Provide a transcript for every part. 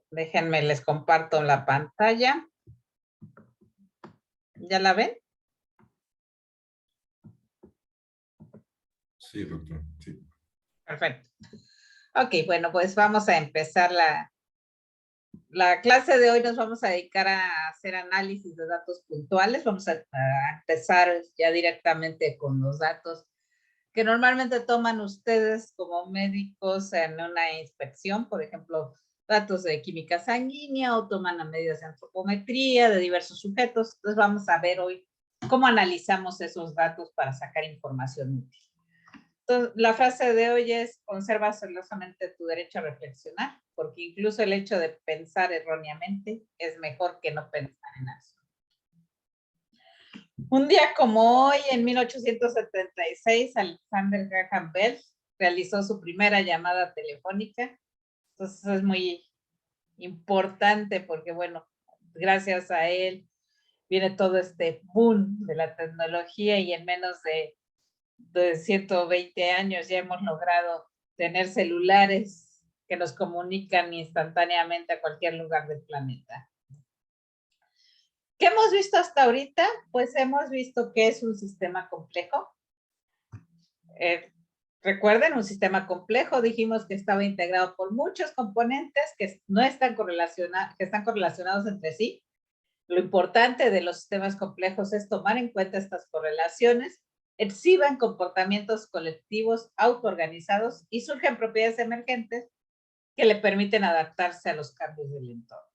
déjenme, les comparto la pantalla. ¿Ya la ven? Sí, doctor, sí. Perfecto. Ok, bueno, pues vamos a empezar la clase de hoy. Nos vamos a dedicar a hacer análisis de datos puntuales. Vamos a empezar ya directamente con los datos que normalmente toman ustedes como médicos en una inspección, por ejemplo, datos de química sanguínea o toman a medidas de antropometría de diversos sujetos. Entonces vamos a ver hoy cómo analizamos esos datos para sacar información útil. Entonces, la frase de hoy es: conserva celosamente tu derecho a reflexionar, porque incluso el hecho de pensar erróneamente es mejor que no pensar en eso. Un día como hoy, en 1876, Alexander Graham Bell realizó su primera llamada telefónica. Entonces es muy importante porque, bueno, gracias a él viene todo este boom de la tecnología y en menos de 120 años ya hemos logrado tener celulares que nos comunican instantáneamente a cualquier lugar del planeta. ¿Qué hemos visto hasta ahorita? Pues hemos visto que es un sistema complejo. Recuerden, un sistema complejo, dijimos que estaba integrado por muchos componentes que no están correlacionados, que están correlacionados entre sí. Lo importante de los sistemas complejos es tomar en cuenta estas correlaciones, exhiben comportamientos colectivos autoorganizados y surgen propiedades emergentes que le permiten adaptarse a los cambios del entorno.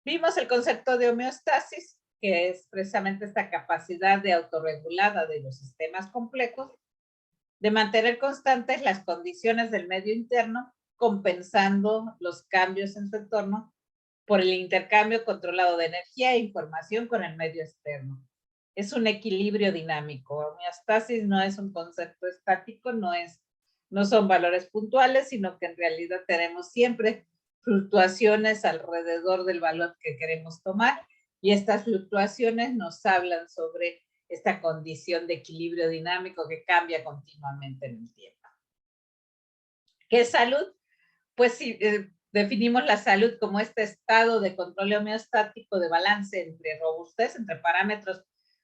Vimos el concepto de homeostasis, que es precisamente esta capacidad de autorregulada de los sistemas complejos de mantener constantes las condiciones del medio interno, compensando los cambios en su entorno por el intercambio controlado de energía e información con el medio externo. Es un equilibrio dinámico. Homeostasis no es un concepto estático, no son valores puntuales, sino que en realidad tenemos siempre fluctuaciones alrededor del valor que queremos tomar, y estas fluctuaciones nos hablan sobre esta condición de equilibrio dinámico que cambia continuamente en el tiempo. ¿Qué es salud? Pues sí, definimos la salud como este estado de control homeostático de balance entre robustez, entre parámetros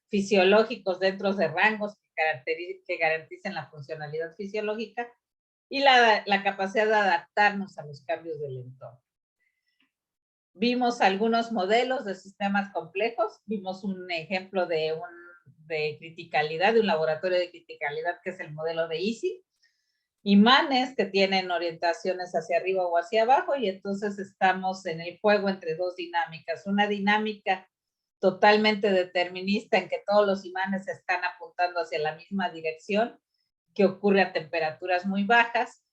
fisiológicos dentro de rangos que garanticen la funcionalidad fisiológica y la capacidad de adaptarnos a los cambios del entorno. Vimos algunos modelos de sistemas complejos, vimos un ejemplo de criticalidad, de un laboratorio de criticalidad que es el modelo de EASY, imanes que tienen orientaciones hacia arriba o hacia abajo, y entonces estamos en el juego entre dos dinámicas, una dinámica totalmente determinista en que todos los imanes están apuntando hacia la misma dirección, que ocurre a temperaturas muy bajas,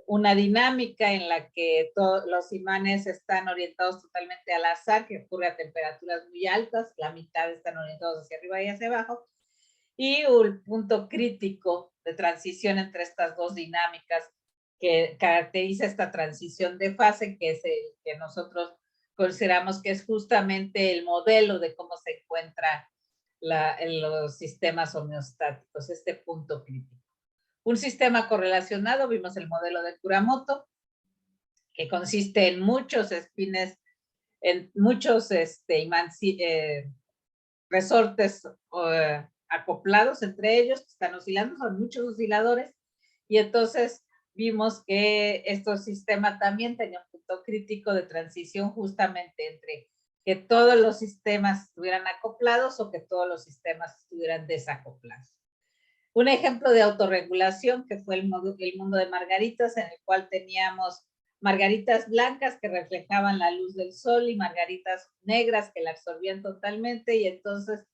una dinámica en la que todos los imanes están orientados totalmente al azar, que ocurre a temperaturas muy altas, la mitad están orientados hacia arriba y hacia abajo, y un punto crítico de transición entre estas dos dinámicas que caracteriza esta transición de fase, que es el que nosotros consideramos que es justamente el modelo de cómo se encuentra en los sistemas homeostáticos, este punto crítico. Un sistema correlacionado, vimos el modelo de Kuramoto, que consiste en muchos espines, en muchos resortes acoplados entre ellos, que están oscilando, son muchos osciladores, y entonces vimos que este sistema también tenía un punto crítico de transición justamente entre que todos los sistemas estuvieran acoplados o que todos los sistemas estuvieran desacoplados. Un ejemplo de autorregulación que fue el mundo de margaritas, en el cual teníamos margaritas blancas que reflejaban la luz del sol y margaritas negras que la absorbían totalmente, y entonces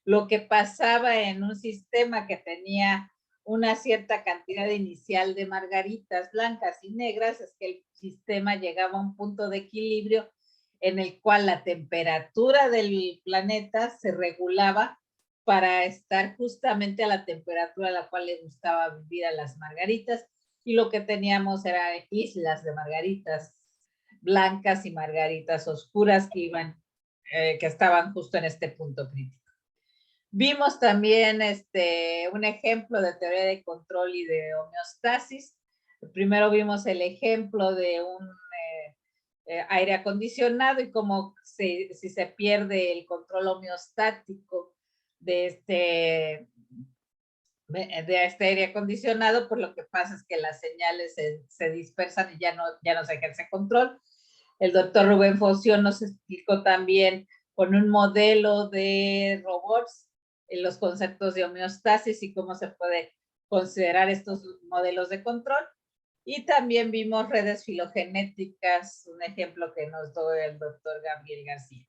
lo que pasaba en un sistema que tenía una cierta cantidad inicial de margaritas blancas y negras es que el sistema llegaba a un punto de equilibrio en el cual la temperatura del planeta se regulaba para estar justamente a la temperatura a la cual le gustaba vivir a las margaritas, y lo que teníamos eran islas de margaritas blancas y margaritas oscuras que estaban justo en este punto crítico. Vimos también un ejemplo de teoría de control y de homeostasis, Primero vimos el ejemplo de un aire acondicionado y cómo si se pierde el control homeostático de este aire acondicionado, pues lo que pasa es que las señales se dispersan y ya no se ejerce control. El doctor Rubén Foción nos explicó también con un modelo de robots los conceptos de homeostasis y cómo se puede considerar estos modelos de control. Y también vimos redes filogenéticas, un ejemplo que nos dio el doctor Gabriel García.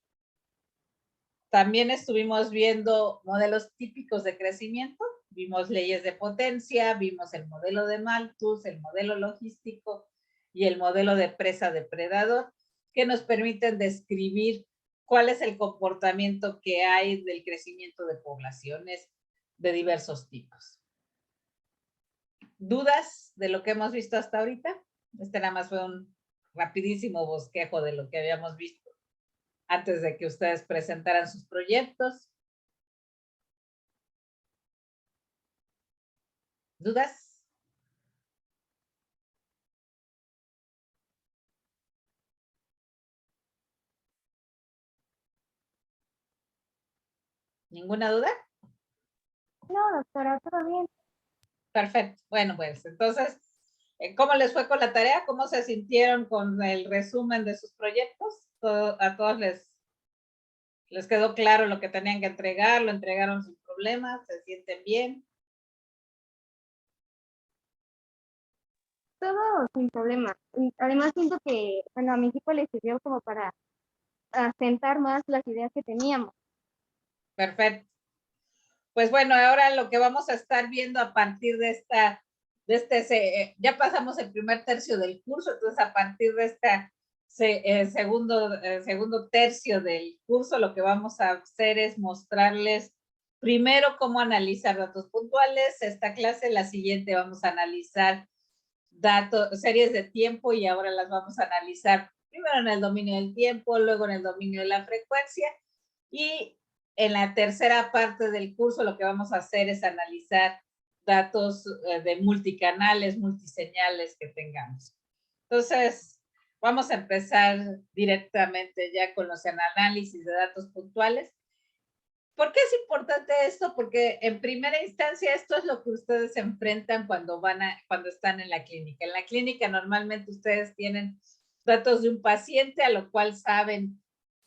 También estuvimos viendo modelos típicos de crecimiento, vimos leyes de potencia, vimos el modelo de Malthus, el modelo logístico y el modelo de presa-depredador, que nos permiten describir cuál es el comportamiento que hay del crecimiento de poblaciones de diversos tipos. ¿Dudas de lo que hemos visto hasta ahorita? Este nada más fue un rapidísimo bosquejo de lo que habíamos visto antes de que ustedes presentaran sus proyectos. ¿Dudas? ¿Ninguna duda? No, doctora, todo bien. Perfecto. Bueno, pues entonces, ¿cómo les fue con la tarea? ¿Cómo se sintieron con el resumen de sus proyectos? ¿A todos les quedó claro lo que tenían que entregar? ¿Lo entregaron sin problemas? ¿Se sienten bien? Todo sin problema. Y además siento que, bueno, a mi equipo le sirvió como para asentar más las ideas que teníamos. Perfecto. Pues bueno, ahora lo que vamos a estar viendo a partir de ya pasamos el primer tercio del curso, entonces a partir de segundo tercio del curso, lo que vamos a hacer es mostrarles primero cómo analizar datos puntuales. Esta clase, la siguiente vamos a analizar series de tiempo y ahora las vamos a analizar primero en el dominio del tiempo, luego en el dominio de la frecuencia y en la tercera parte del curso lo que vamos a hacer es analizar datos de multicanales, multiseñales que tengamos. Entonces, vamos a empezar directamente ya con los análisis de datos puntuales. ¿Por qué es importante esto? Porque en primera instancia esto es lo que ustedes se enfrentan cuando están en la clínica. En la clínica normalmente ustedes tienen datos de un paciente a lo cual saben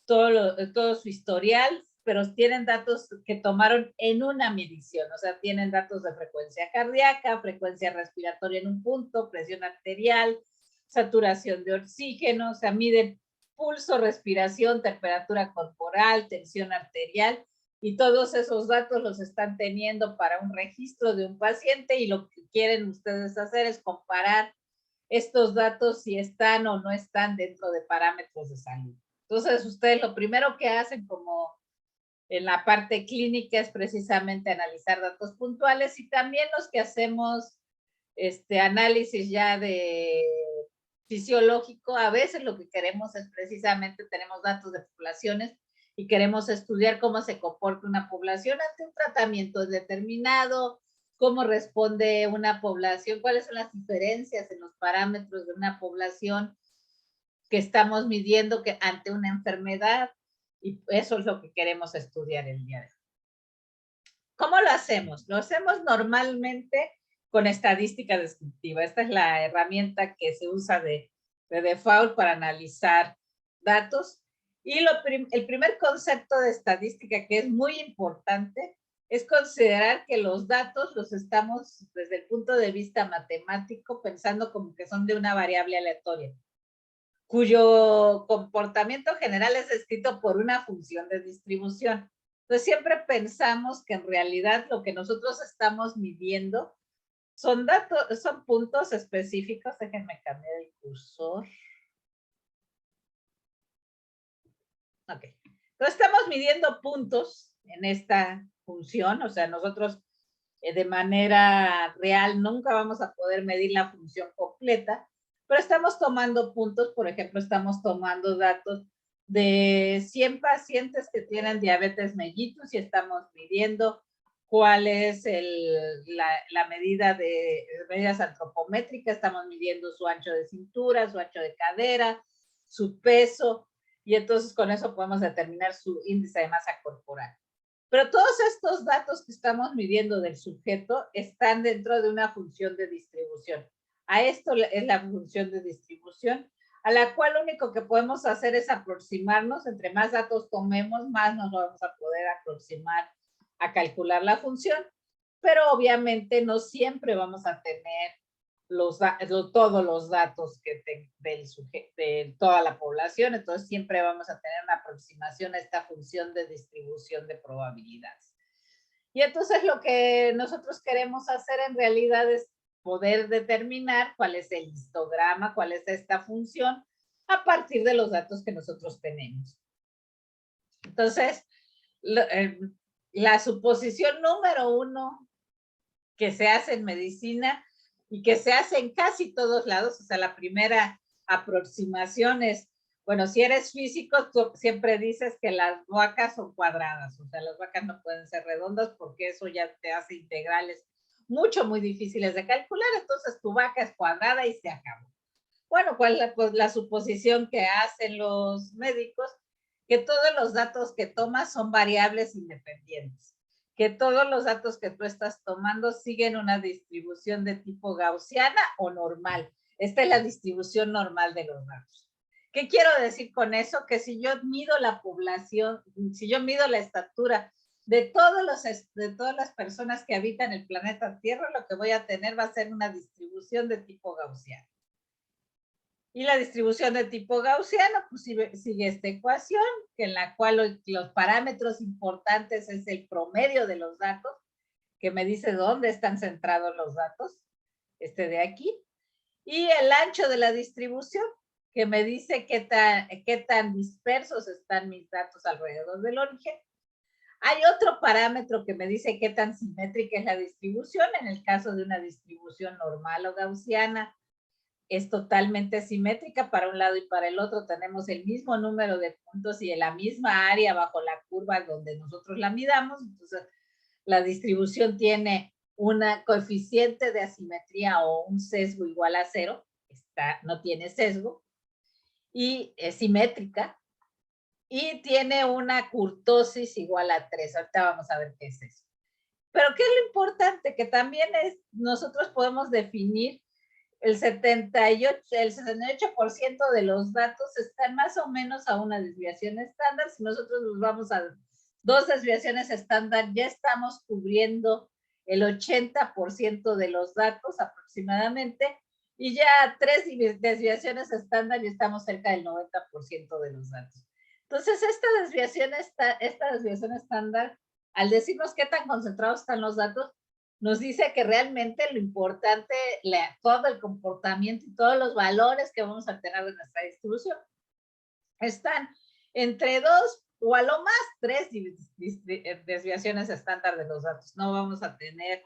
todo su historial, pero tienen datos que tomaron en una medición, o sea, tienen datos de frecuencia cardíaca, frecuencia respiratoria en un punto, presión arterial, saturación de oxígeno, o sea, miden pulso, respiración, temperatura corporal, tensión arterial, y todos esos datos los están teniendo para un registro de un paciente y lo que quieren ustedes hacer es comparar estos datos si están o no están dentro de parámetros de salud. Entonces, ustedes lo primero que hacen como en la parte clínica es precisamente analizar datos puntuales y también los que hacemos análisis ya de fisiológico, a veces lo que queremos es precisamente, tenemos datos de poblaciones y queremos estudiar cómo se comporta una población ante un tratamiento determinado, cómo responde una población, cuáles son las diferencias en los parámetros de una población que estamos midiendo ante una enfermedad, y eso es lo que queremos estudiar el día de hoy. ¿Cómo lo hacemos? Lo hacemos normalmente con estadística descriptiva. Esta es la herramienta que se usa de default para analizar datos. Y el primer concepto de estadística que es muy importante es considerar que los datos los estamos desde el punto de vista matemático pensando como que son de una variable aleatoria, cuyo comportamiento general es descrito por una función de distribución. Entonces siempre pensamos que en realidad lo que nosotros estamos midiendo son datos, son puntos específicos. Déjenme cambiar el cursor. Ok. Entonces estamos midiendo puntos en esta función, o sea, nosotros de manera real nunca vamos a poder medir la función completa, pero estamos tomando puntos, por ejemplo, estamos tomando datos de 100 pacientes que tienen diabetes mellitus y estamos midiendo cuál es la medida de medidas antropométricas, estamos midiendo su ancho de cintura, su ancho de cadera, su peso, y entonces con eso podemos determinar su índice de masa corporal. Pero todos estos datos que estamos midiendo del sujeto están dentro de una función de distribución. A esto es la función de distribución, a la cual lo único que podemos hacer es aproximarnos. Entre más datos tomemos, más nos vamos a poder aproximar a calcular la función, pero obviamente no siempre vamos a tener todos los datos de toda la población, entonces siempre vamos a tener una aproximación a esta función de distribución de probabilidades. Y entonces lo que nosotros queremos hacer en realidad es poder determinar cuál es el histograma, cuál es esta función, a partir de los datos que nosotros tenemos. Entonces, la suposición número 1 que se hace en medicina y que se hace en casi todos lados, o sea, la primera aproximación es, bueno, si eres físico, tú siempre dices que las vacas son cuadradas, o sea, las vacas no pueden ser redondas porque eso ya te hace integrales muy difíciles de calcular, entonces tu vaca es cuadrada y se acabó. Bueno, ¿cuál es pues, la suposición que hacen los médicos? Que todos los datos que tomas son variables independientes, que todos los datos que tú estás tomando siguen una distribución de tipo gaussiana o normal. Esta es la distribución normal de los datos. ¿Qué quiero decir con eso? Que si yo mido la población, si yo mido la estatura de todas las personas que habitan el planeta Tierra, lo que voy a tener va a ser una distribución de tipo gaussiano. Y la distribución de tipo gaussiano pues sigue esta ecuación, que en la cual los parámetros importantes es el promedio de los datos, que me dice dónde están centrados los datos, este de aquí, y el ancho de la distribución, que me dice qué tan dispersos están mis datos alrededor del origen. Hay otro parámetro que me dice qué tan simétrica es la distribución, en el caso de una distribución normal o gaussiana, es totalmente simétrica para un lado y para el otro, tenemos el mismo número de puntos y en la misma área bajo la curva donde nosotros la midamos, entonces la distribución tiene una coeficiente de asimetría o un sesgo igual a 0, no tiene sesgo, y es simétrica, y tiene una kurtosis igual a 3, ahorita vamos a ver qué es eso. Pero ¿qué es lo importante? Que también nosotros podemos definir el 68% de los datos están más o menos a una desviación estándar. Si nosotros nos vamos a 2 desviaciones estándar, ya estamos cubriendo el 80% de los datos aproximadamente, y ya 3 desviaciones estándar y estamos cerca del 90% de los datos. Entonces, esta desviación estándar, al decirnos qué tan concentrados están los datos, nos dice que realmente lo importante, todo el comportamiento y todos los valores que vamos a tener en nuestra distribución están entre 2 o a lo más 3 desviaciones estándar de los datos. No vamos a tener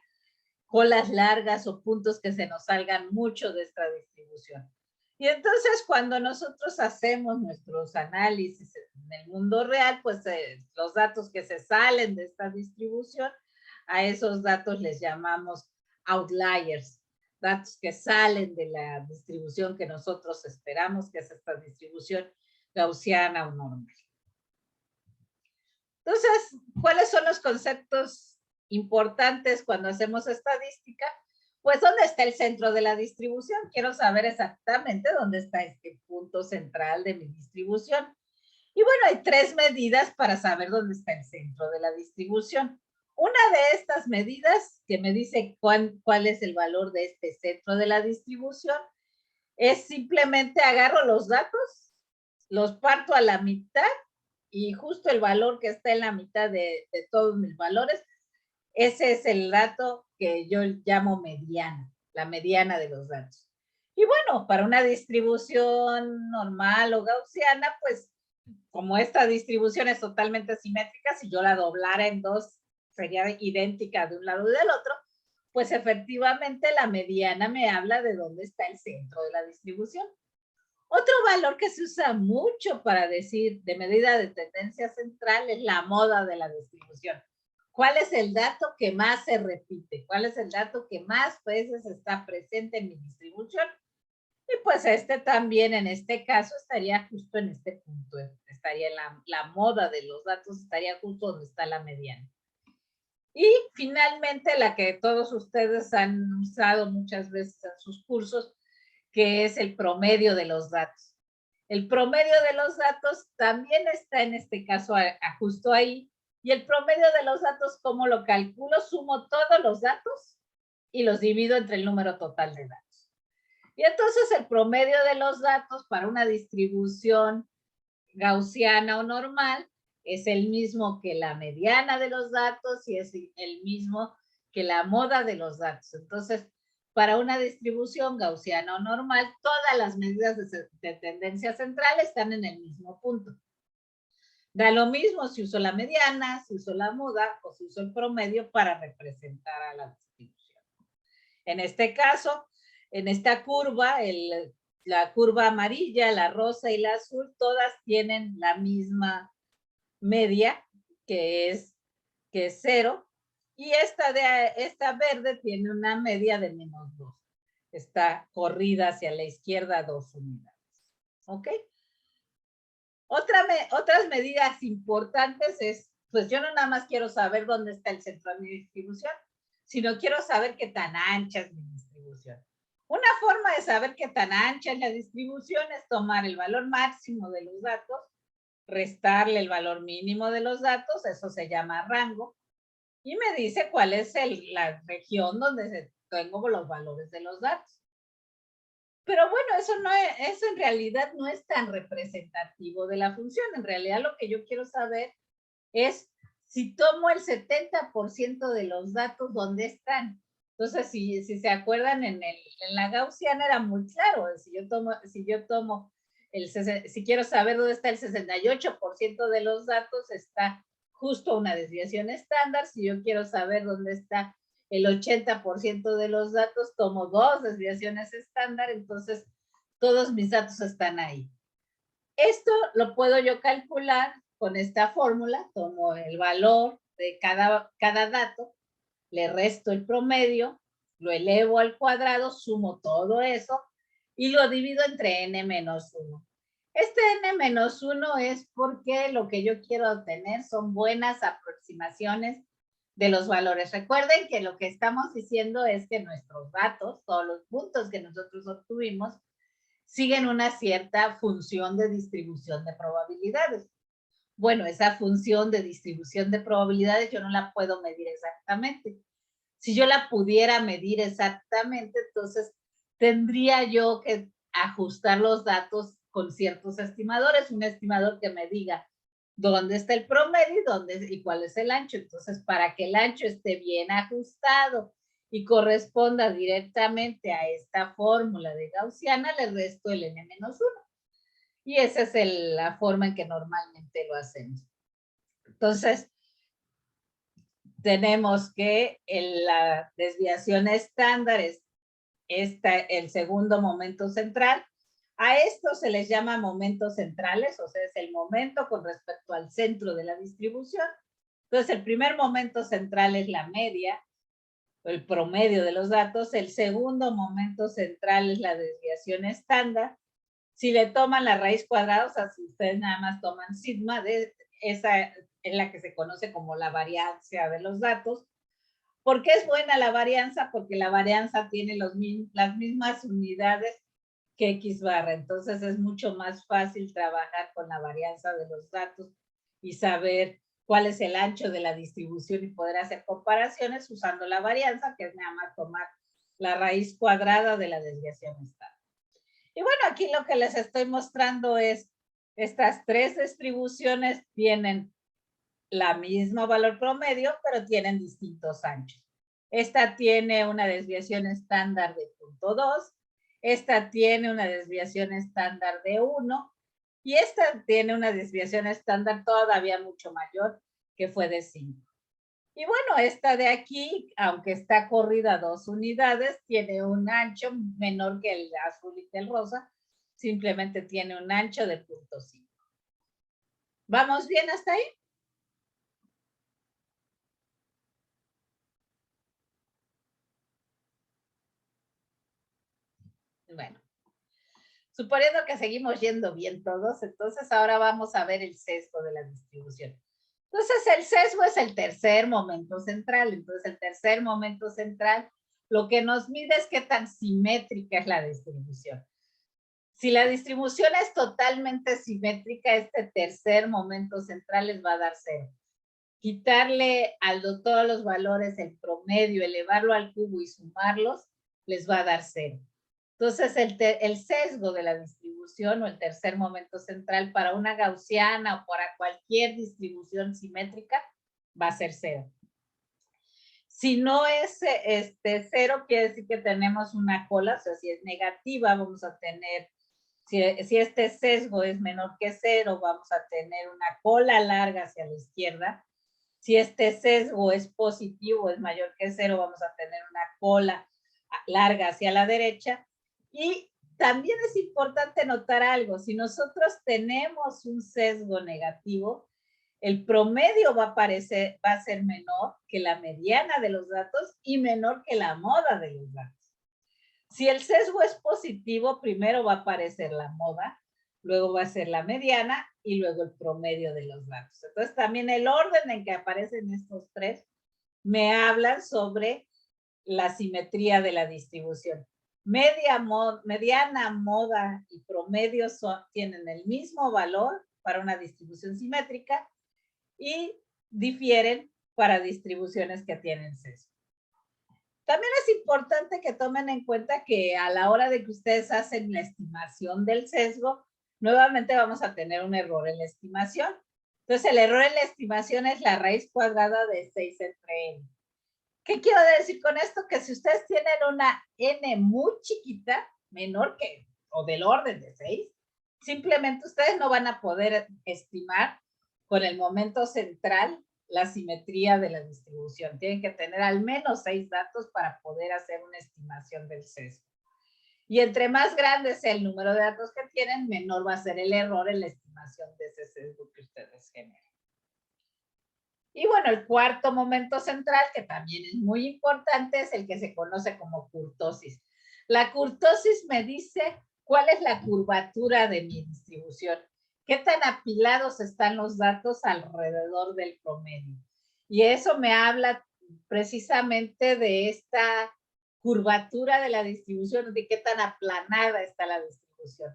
colas largas o puntos que se nos salgan mucho de esta distribución. Y entonces cuando nosotros hacemos nuestros análisis en el mundo real, pues los datos que se salen de esta distribución, a esos datos les llamamos outliers, datos que salen de la distribución que nosotros esperamos, que es esta distribución gaussiana o normal. Entonces, ¿cuáles son los conceptos importantes cuando hacemos estadística? Pues, ¿dónde está el centro de la distribución? Quiero saber exactamente dónde está este punto central de mi distribución. Y bueno, hay 3 medidas para saber dónde está el centro de la distribución. Una de estas medidas que me dice cuál es el valor de este centro de la distribución es simplemente agarro los datos, los parto a la mitad y justo el valor que está en la mitad de todos mis valores, ese es el dato que yo llamo mediana, la mediana de los datos. Y bueno, para una distribución normal o gaussiana, pues como esta distribución es totalmente simétrica, si yo la doblara en 2, sería idéntica de un lado y del otro, pues efectivamente la mediana me habla de dónde está el centro de la distribución. Otro valor que se usa mucho para decir de medida de tendencia central es la moda de la distribución. ¿cuál es el dato que más se repite? ¿Cuál es el dato que más veces está presente en mi distribución? Y pues este también en este caso estaría justo en este punto, estaría la moda de los datos, estaría justo donde está la mediana. Y finalmente la que todos ustedes han usado muchas veces en sus cursos, que es el promedio de los datos. El promedio de los datos también está en este caso justo ahí. Y el promedio de los datos, ¿cómo lo calculo? Sumo todos los datos y los divido entre el número total de datos. Y entonces el promedio de los datos para una distribución gaussiana o normal es el mismo que la mediana de los datos y es el mismo que la moda de los datos. Entonces, para una distribución gaussiana o normal, todas las medidas de tendencia central están en el mismo punto. Da lo mismo si uso la mediana, si uso la moda o si uso el promedio para representar a la distribución. En este caso, en esta curva, la curva amarilla, la rosa y la azul, todas tienen la misma media, que es 0, y esta verde tiene una media de -2. Está corrida hacia la izquierda 2 unidades. ¿Ok? Otras medidas importantes es, pues yo no nada más quiero saber dónde está el centro de mi distribución, sino quiero saber qué tan ancha es mi distribución. Una forma de saber qué tan ancha es la distribución es tomar el valor máximo de los datos, restarle el valor mínimo de los datos, eso se llama rango, y me dice cuál es la región donde tengo los valores de los datos. Pero bueno, eso en realidad no es tan representativo de la función. En realidad lo que yo quiero saber es si tomo el 70% de los datos, ¿dónde están? Entonces, si se acuerdan, en la gaussiana era muy claro. Si quiero saber dónde está el 68% de los datos, está justo una desviación estándar. Si yo quiero saber dónde está el 80% de los datos, tomo 2 desviaciones estándar, entonces todos mis datos están ahí. Esto lo puedo yo calcular con esta fórmula, tomo el valor de cada dato, le resto el promedio, lo elevo al cuadrado, sumo todo eso y lo divido entre n-1. Este n-1 es porque lo que yo quiero obtener son buenas aproximaciones de los valores. Recuerden que lo que estamos diciendo es que nuestros datos, todos los puntos que nosotros obtuvimos, siguen una cierta función de distribución de probabilidades. Bueno, esa función de distribución de probabilidades yo no la puedo medir exactamente. Si yo la pudiera medir exactamente, entonces tendría yo que ajustar los datos con ciertos estimadores, un estimador que me diga dónde está el promedio y cuál es el ancho. Entonces, para que el ancho esté bien ajustado y corresponda directamente a esta fórmula de gaussiana, le resto el n-1. Y esa es la forma en que normalmente lo hacemos. Entonces, tenemos que la desviación estándar es el segundo momento central. A esto se les llama momentos centrales, o sea, es el momento con respecto al centro de la distribución. Entonces, el primer momento central es la media, el promedio de los datos. El segundo momento central es la desviación estándar. Si le toman la raíz cuadrada, o sea, si ustedes nada más toman sigma, esa es la que se conoce como la varianza de los datos. ¿Por qué es buena la varianza? Porque la varianza tiene las mismas unidades que X barra. Entonces es mucho más fácil trabajar con la varianza de los datos y saber cuál es el ancho de la distribución y poder hacer comparaciones usando la varianza, que es nada más tomar la raíz cuadrada de la desviación estándar. Y bueno, aquí lo que les estoy mostrando es estas tres distribuciones tienen la misma valor promedio, pero tienen distintos anchos. Esta tiene una desviación estándar de 0.2, esta tiene una desviación estándar de 1 y esta tiene una desviación estándar todavía mucho mayor, que fue de 5. Y bueno, esta de aquí, aunque está corrida 2 unidades, tiene un ancho menor que el azul y el rosa, simplemente tiene un ancho de 0.5. ¿Vamos bien hasta ahí? Bueno, suponiendo que seguimos yendo bien todos, entonces ahora vamos a ver el sesgo de la distribución. Entonces el sesgo es el tercer momento central. Entonces el tercer momento central lo que nos mide es qué tan simétrica es la distribución. Si la distribución es totalmente simétrica, este tercer momento central les va a dar 0. Quitarle todos los valores, el promedio, elevarlo al cubo y sumarlos, les va a dar 0. Entonces, el sesgo de la distribución o el tercer momento central para una gaussiana o para cualquier distribución simétrica va a ser 0. Si no es 0, quiere decir que tenemos una cola, o sea, si es negativa, vamos a tener, si este sesgo es menor que 0, vamos a tener una cola larga hacia la izquierda. Si este sesgo es positivo, es mayor que 0, vamos a tener una cola larga hacia la derecha. Y también es importante notar algo, si nosotros tenemos un sesgo negativo, el promedio va a ser menor que la mediana de los datos y menor que la moda de los datos. Si el sesgo es positivo, primero va a aparecer la moda, luego va a ser la mediana y luego el promedio de los datos. Entonces también el orden en que aparecen estos tres me hablan sobre la simetría de la distribución. Mediana, moda y promedio tienen el mismo valor para una distribución simétrica y difieren para distribuciones que tienen sesgo. También es importante que tomen en cuenta que a la hora de que ustedes hacen la estimación del sesgo, nuevamente vamos a tener un error en la estimación. Entonces, el error en la estimación es la raíz cuadrada de 6 entre n. ¿Qué quiero decir con esto? Que si ustedes tienen una n muy chiquita, menor que, o del orden de 6, simplemente ustedes no van a poder estimar con el momento central la simetría de la distribución. Tienen que tener al menos 6 datos para poder hacer una estimación del sesgo. Y entre más grande sea el número de datos que tienen, menor va a ser el error en la estimación de ese sesgo que ustedes generen. Y bueno, el cuarto momento central, que también es muy importante, es el que se conoce como kurtosis. La kurtosis me dice cuál es la curvatura de mi distribución, qué tan apilados están los datos alrededor del promedio. Y eso me habla precisamente de esta curvatura de la distribución, de qué tan aplanada está la distribución.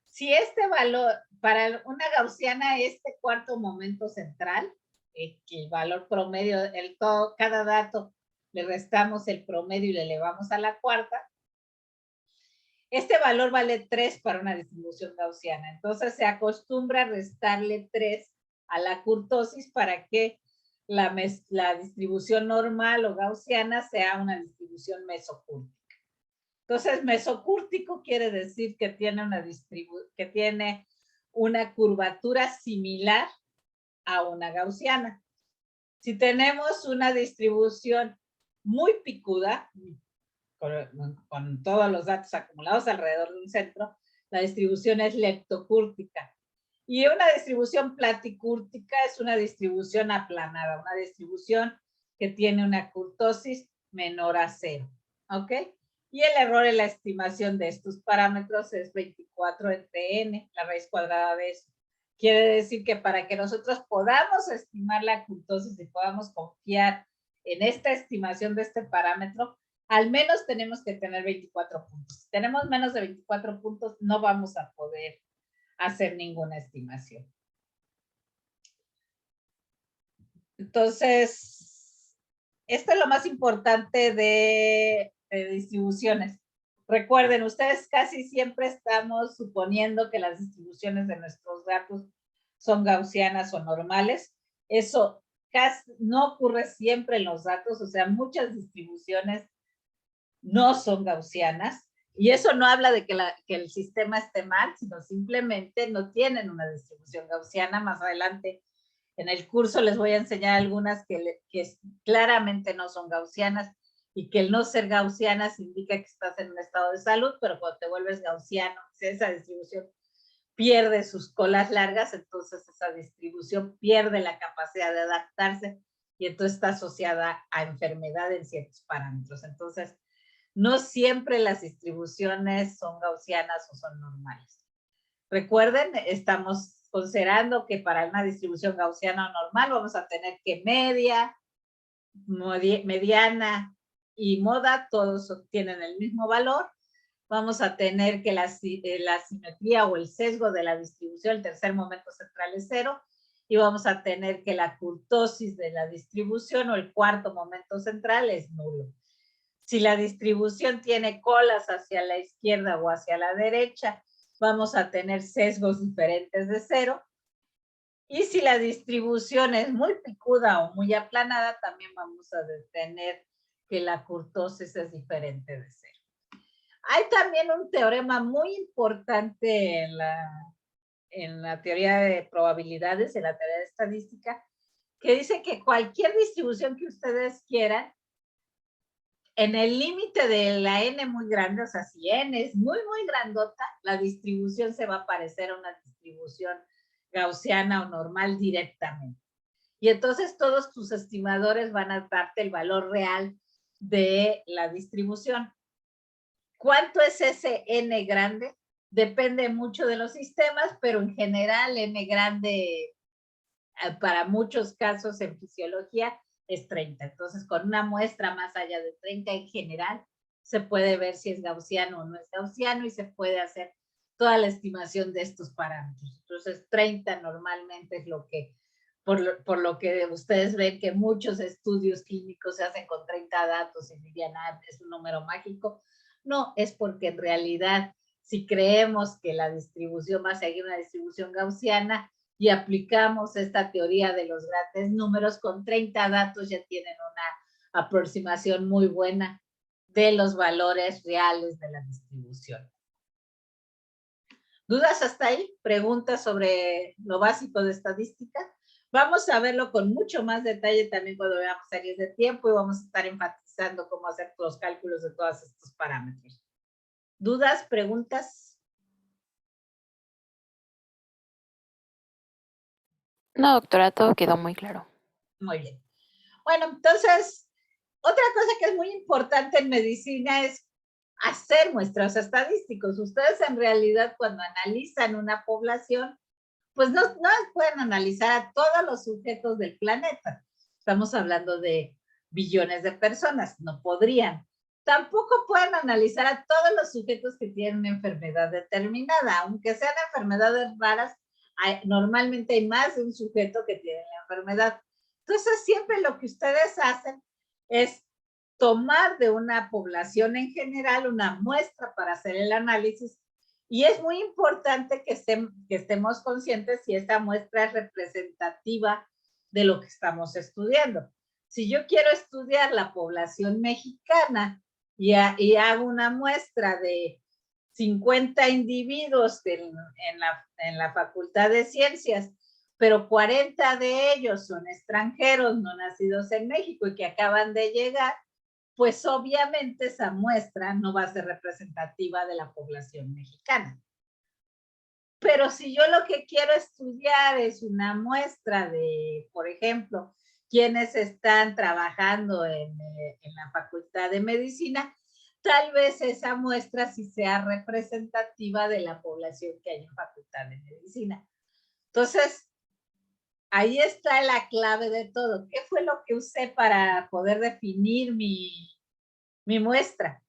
Si este valor, para una gaussiana, este cuarto momento central, el valor promedio, cada dato le restamos el promedio y le elevamos a la cuarta, este valor vale 3 para una distribución gaussiana. Entonces se acostumbra a restarle 3 a la kurtosis para que la distribución normal o gaussiana sea una distribución mesocúrtica. Entonces, mesocúrtico quiere decir que tiene una curvatura similar a una gaussiana. Si tenemos una distribución muy picuda, con todos los datos acumulados alrededor de un centro, la distribución es leptocúrtica. Y una distribución platicúrtica es una distribución aplanada, una distribución que tiene una kurtosis menor a 0. ¿Ok? Y el error en la estimación de estos parámetros es 24 entre n, la raíz cuadrada de eso. Quiere decir que para que nosotros podamos estimar la kurtosis y podamos confiar en esta estimación de este parámetro, al menos tenemos que tener 24 puntos. Si tenemos menos de 24 puntos, no vamos a poder hacer ninguna estimación. Entonces, esto es lo más importante de distribuciones. Recuerden, ustedes casi siempre estamos suponiendo que las distribuciones de nuestros datos son gaussianas o normales. Eso casi no ocurre siempre en los datos, o sea, muchas distribuciones no son gaussianas. Y eso no habla de que el sistema esté mal, sino simplemente no tienen una distribución gaussiana. Más adelante en el curso les voy a enseñar algunas que claramente no son gaussianas y que el no ser gaussianas indica que estás en un estado de salud, pero cuando te vuelves gaussiano, esa distribución pierde sus colas largas, entonces esa distribución pierde la capacidad de adaptarse y entonces está asociada a enfermedad en ciertos parámetros. Entonces, No siempre las distribuciones son gaussianas o son normales. Recuerden, estamos considerando que para una distribución gaussiana o normal vamos a tener que media, mediana y moda, todos tienen el mismo valor. Vamos a tener que la simetría o el sesgo de la distribución, el tercer momento central es 0, y vamos a tener que la kurtosis de la distribución o el cuarto momento central es nulo. Si la distribución tiene colas hacia la izquierda o hacia la derecha, vamos a tener sesgos diferentes de 0. Y si la distribución es muy picuda o muy aplanada, también vamos a tener que la kurtosis es diferente de 0. Hay también un teorema muy importante en la teoría de probabilidades, en la teoría de estadística, que dice que cualquier distribución que ustedes quieran, en el límite de la n muy grande, o sea, si n es muy, muy grandota, la distribución se va a parecer a una distribución gaussiana o normal directamente. Y entonces todos tus estimadores van a darte el valor real de la distribución. ¿Cuánto es ese n grande? Depende mucho de los sistemas, pero en general n grande para muchos casos en fisiología es 30. Entonces, con una muestra más allá de 30 en general, se puede ver si es gaussiano o no es gaussiano y se puede hacer toda la estimación de estos parámetros. Entonces, 30 normalmente es lo que, por lo que ustedes ven que muchos estudios clínicos se hacen con 30 datos y dirían, ah, es un número mágico. No, es porque en realidad, si creemos que la distribución va a seguir una distribución gaussiana, y aplicamos esta teoría de los grandes números, con 30 datos ya tienen una aproximación muy buena de los valores reales de la distribución. ¿Dudas hasta ahí? ¿Preguntas sobre lo básico de estadística? Vamos a verlo con mucho más detalle también cuando veamos series de tiempo y vamos a estar enfatizando cómo hacer los cálculos de todos estos parámetros. ¿Dudas? ¿Preguntas? No, doctora, todo quedó muy claro. Muy bien. Bueno, entonces, otra cosa que es muy importante en medicina es hacer muestreos estadísticos. Ustedes en realidad cuando analizan una población, pues no pueden analizar a todos los sujetos del planeta. Estamos hablando de billones de personas, no podrían. Tampoco pueden analizar a todos los sujetos que tienen una enfermedad determinada, aunque sean enfermedades raras, normalmente hay más de un sujeto que tiene la enfermedad. Entonces, siempre lo que ustedes hacen es tomar de una población en general una muestra para hacer el análisis, y es muy importante que estemos conscientes si esta muestra es representativa de lo que estamos estudiando. Si yo quiero estudiar la población mexicana y hago una muestra de 50 individuos en la Facultad de Ciencias, pero 40 de ellos son extranjeros, no nacidos en México y que acaban de llegar, pues obviamente esa muestra no va a ser representativa de la población mexicana. Pero si yo lo que quiero estudiar es una muestra de, por ejemplo, quienes están trabajando en la Facultad de Medicina, tal vez esa muestra sí sea representativa de la población que hay en Facultad de Medicina. Entonces, ahí está la clave de todo. ¿Qué fue lo que usé para poder definir mi muestra?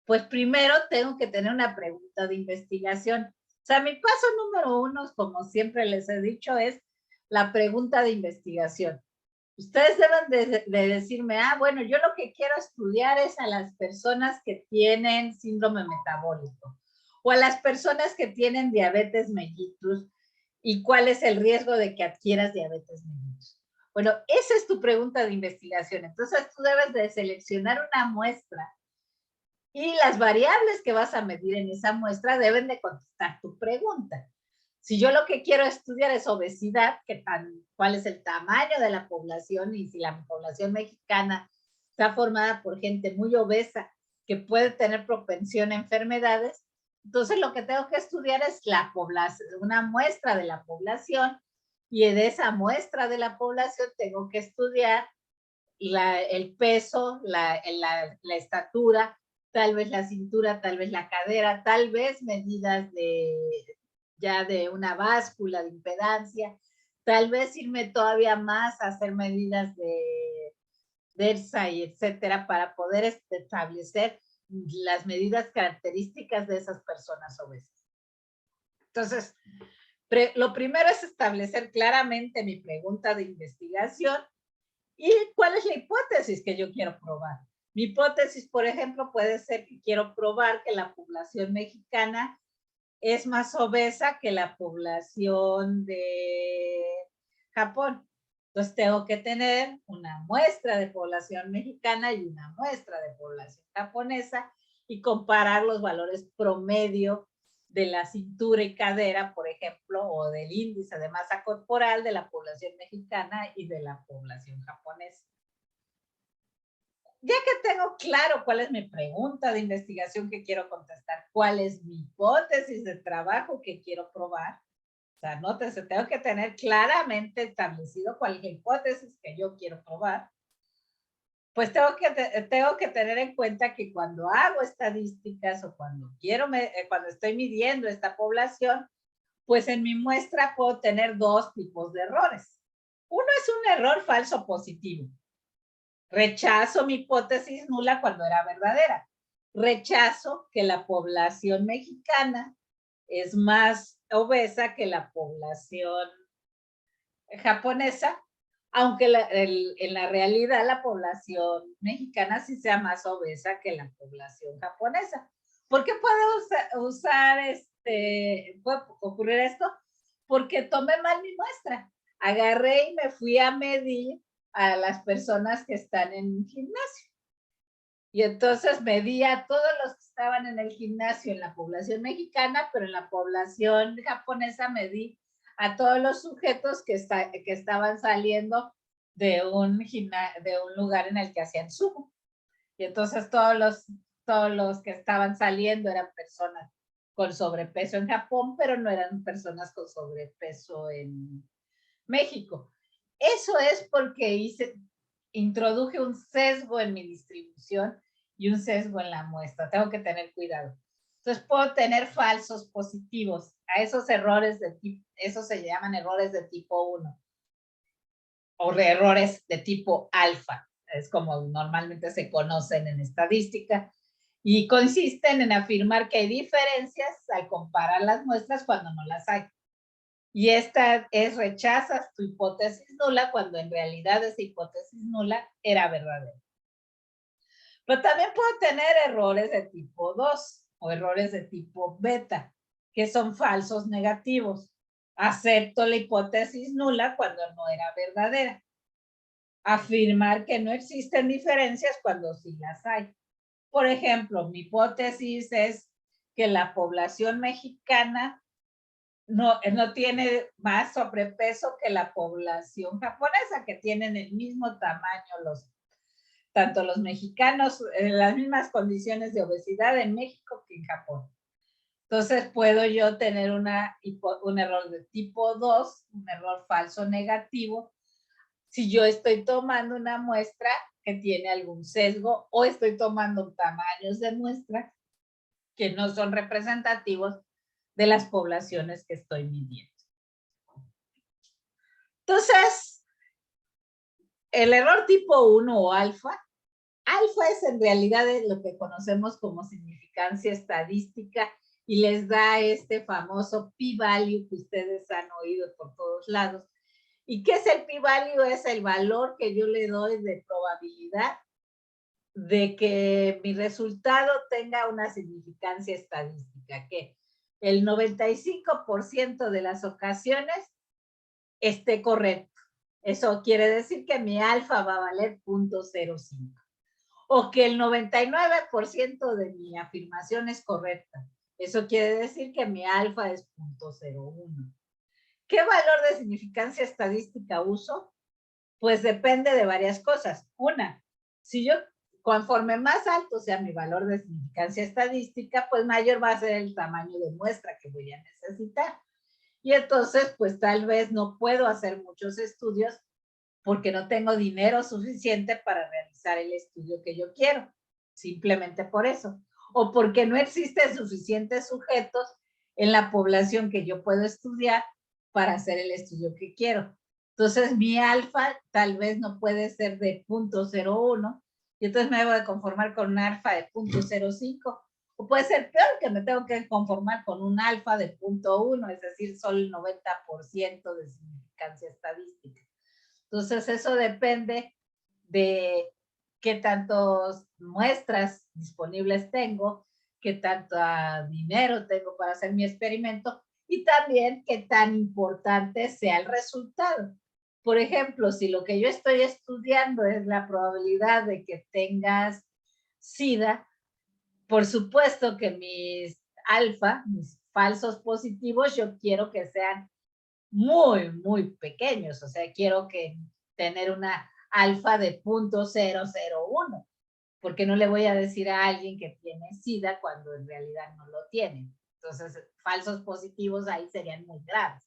Pues primero tengo que tener una pregunta de investigación. O sea, mi paso número 1, como siempre les he dicho, es la pregunta de investigación. Ustedes deben de decirme, bueno, yo lo que quiero estudiar es a las personas que tienen síndrome metabólico o a las personas que tienen diabetes mellitus y cuál es el riesgo de que adquieras diabetes mellitus. Bueno, esa es tu pregunta de investigación. Entonces tú debes de seleccionar una muestra y las variables que vas a medir en esa muestra deben de contestar tu pregunta. Si yo lo que quiero estudiar es obesidad, cuál es el tamaño de la población y si la población mexicana está formada por gente muy obesa que puede tener propensión a enfermedades, entonces lo que tengo que estudiar es la población, una muestra de la población, y de esa muestra de la población tengo que estudiar el peso, la estatura tal vez la cintura, tal vez la cadera, tal vez medidas ya de una báscula de impedancia, tal vez irme todavía más a hacer medidas de DERSA y etcétera, para poder establecer las medidas características de esas personas obesas. Entonces, lo primero es establecer claramente mi pregunta de investigación y cuál es la hipótesis que yo quiero probar. Mi hipótesis, por ejemplo, puede ser que quiero probar que la población mexicana es más obesa que la población de Japón. Entonces tengo que tener una muestra de población mexicana y una muestra de población japonesa y comparar los valores promedio de la cintura y cadera, por ejemplo, o del índice de masa corporal de la población mexicana y de la población japonesa. Ya que tengo claro cuál es mi pregunta de investigación que quiero contestar, cuál es mi hipótesis de trabajo que quiero probar, o sea, nótese, tengo que tener claramente establecido cuál es la hipótesis que yo quiero probar, pues tengo que tener en cuenta que cuando hago estadísticas o cuando estoy midiendo esta población, pues en mi muestra puedo tener dos tipos de errores. Uno es un error falso positivo. Rechazo mi hipótesis nula cuando era verdadera. Rechazo que la población mexicana es más obesa que la población japonesa, aunque en la realidad la población mexicana sí sea más obesa que la población japonesa. ¿Por qué puede ocurrir esto? Porque tomé mal mi muestra. Agarré y me fui a medir a las personas que están en un gimnasio. Y entonces medí a todos los que estaban en el gimnasio en la población mexicana, pero en la población japonesa medí a todos los sujetos que estaban saliendo de un lugar en el que hacían sumo. Y entonces todos los que estaban saliendo eran personas con sobrepeso en Japón, pero no eran personas con sobrepeso en México. Eso es porque introduje un sesgo en mi distribución y un sesgo en la muestra. Tengo que tener cuidado. Entonces puedo tener falsos positivos. A esos errores esos se llaman errores de tipo 1 o errores de tipo alfa. Es como normalmente se conocen en estadística y consisten en afirmar que hay diferencias al comparar las muestras cuando no las hay. Y esta es rechazas tu hipótesis nula cuando en realidad esa hipótesis nula era verdadera. Pero también puedo tener errores de tipo 2 o errores de tipo beta, que son falsos negativos. Acepto la hipótesis nula cuando no era verdadera. Afirmar que no existen diferencias cuando sí las hay. Por ejemplo, mi hipótesis es que la población mexicana no tiene más sobrepeso que la población japonesa, que tienen el mismo tamaño tanto los mexicanos, en las mismas condiciones de obesidad en México que en Japón. Entonces puedo yo tener un error de tipo 2, un error falso negativo, si yo estoy tomando una muestra que tiene algún sesgo o estoy tomando tamaños de muestra que no son representativos de las poblaciones que estoy midiendo. Entonces, el error tipo 1 o alfa es en realidad lo que conocemos como significancia estadística y les da este famoso p-value que ustedes han oído por todos lados. ¿Y qué es el p-value? Es el valor que yo le doy de probabilidad de que mi resultado tenga una significancia estadística, que el 95% de las ocasiones esté correcto. Eso quiere decir que mi alfa va a valer 0.05. O que el 99% de mi afirmación es correcta. Eso quiere decir que mi alfa es 0.01. ¿Qué valor de significancia estadística uso? Pues depende de varias cosas. Una, si yo, conforme más alto sea mi valor de significancia estadística, pues mayor va a ser el tamaño de muestra que voy a necesitar. Y entonces, pues tal vez no puedo hacer muchos estudios porque no tengo dinero suficiente para realizar el estudio que yo quiero. simplemente por eso, o porque no existen suficientes sujetos en la población que yo puedo estudiar para hacer el estudio que quiero. Entonces, mi alfa tal vez no puede ser de 0.01, y entonces me debo de conformar con un alfa de 0.05, o puede ser peor, que me tengo que conformar con un alfa de 0.1, es decir, solo el 90% de significancia estadística. Entonces, eso depende de qué tantas muestras disponibles tengo, qué tanto dinero tengo para hacer mi experimento y también qué tan importante sea el resultado. Por ejemplo, si lo que yo estoy estudiando es la probabilidad de que tengas SIDA, por supuesto que mis alfa, mis falsos positivos, yo quiero que sean muy, muy pequeños. O sea, quiero que tener una alfa de 0.001, porque no le voy a decir a alguien que tiene SIDA cuando en realidad no lo tiene. Entonces, falsos positivos ahí serían muy graves.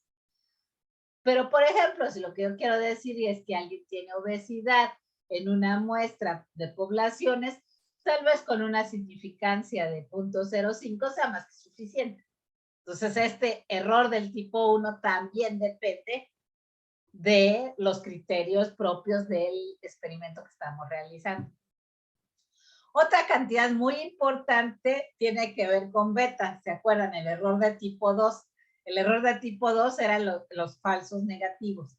Pero, por ejemplo, si lo que yo quiero decir es que alguien tiene obesidad en una muestra de poblaciones, tal vez con una significancia de 0.05 sea más que suficiente. Entonces, este error del tipo 1 también depende de los criterios propios del experimento que estamos realizando. Otra cantidad muy importante tiene que ver con beta. ¿Se acuerdan? El error de tipo 2. El error de tipo 2 eran los falsos negativos.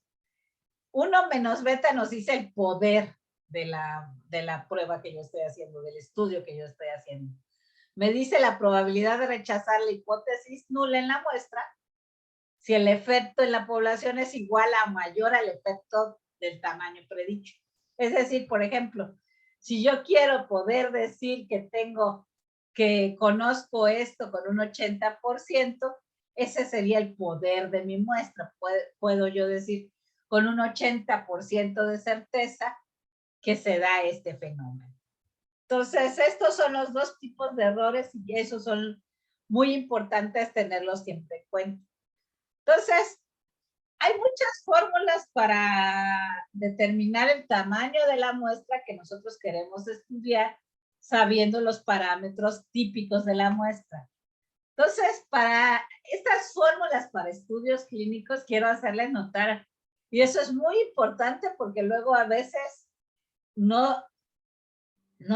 1 menos beta nos dice el poder de la prueba que yo estoy haciendo, del estudio que yo estoy haciendo. Me dice la probabilidad de rechazar la hipótesis nula en la muestra si el efecto en la población es igual a mayor al efecto del tamaño predicho. Es decir, por ejemplo, si yo quiero poder decir que conozco esto con un 80%, ese sería el poder de mi muestra. Puedo yo decir con un 80% de certeza que se da este fenómeno. Entonces, estos son los dos tipos de errores y esos son muy importantes tenerlos siempre en cuenta. Entonces, hay muchas fórmulas para determinar el tamaño de la muestra que nosotros queremos estudiar, sabiendo los parámetros típicos de la muestra. Entonces, para estas fórmulas para estudios clínicos, quiero hacerles notar, y eso es muy importante porque luego a veces no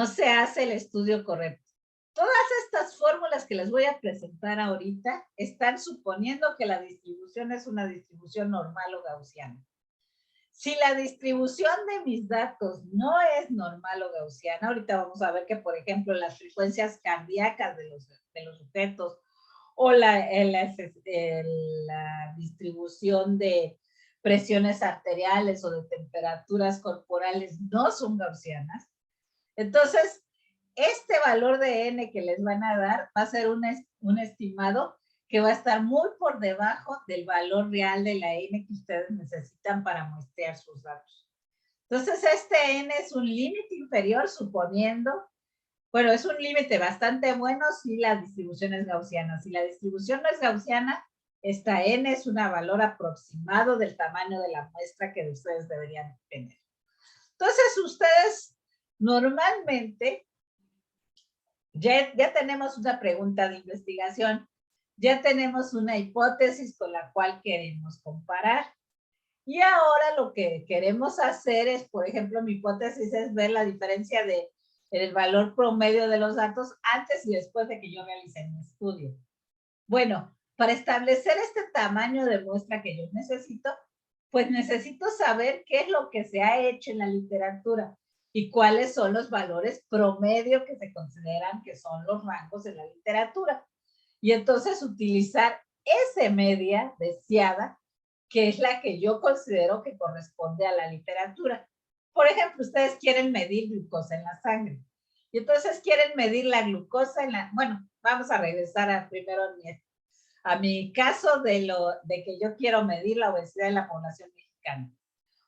se hace el estudio correcto. Todas estas fórmulas que les voy a presentar ahorita están suponiendo que la distribución es una distribución normal o gaussiana. Si la distribución de mis datos no es normal o gaussiana, ahorita vamos a ver que, por ejemplo, las frecuencias cardíacas de los sujetos o la distribución de presiones arteriales o de temperaturas corporales no son gaussianas, entonces este valor de n que les van a dar va a ser un estimado que va a estar muy por debajo del valor real de la n que ustedes necesitan para muestrear sus datos. Entonces, este n es un límite inferior, suponiendo, bueno, es un límite bastante bueno si la distribución es gaussiana. Si la distribución no es gaussiana, esta n es un valor aproximado del tamaño de la muestra que ustedes deberían tener. Entonces, ustedes normalmente ya tenemos una pregunta de investigación, ya tenemos una hipótesis con la cual queremos comparar. Y ahora lo que queremos hacer es, por ejemplo, mi hipótesis es ver la diferencia del valor promedio de los datos antes y después de que yo realice mi estudio. Bueno, para establecer este tamaño de muestra que yo necesito, pues necesito saber qué es lo que se ha hecho en la literatura y cuáles son los valores promedio que se consideran que son los rangos en la literatura. Y entonces utilizar esa media deseada, que es la que yo considero que corresponde a la literatura. Por ejemplo, ustedes quieren medir glucosa en la sangre. Y entonces quieren medir la glucosa en la... Bueno, vamos a regresar primero a mi caso de que yo quiero medir la obesidad en la población mexicana.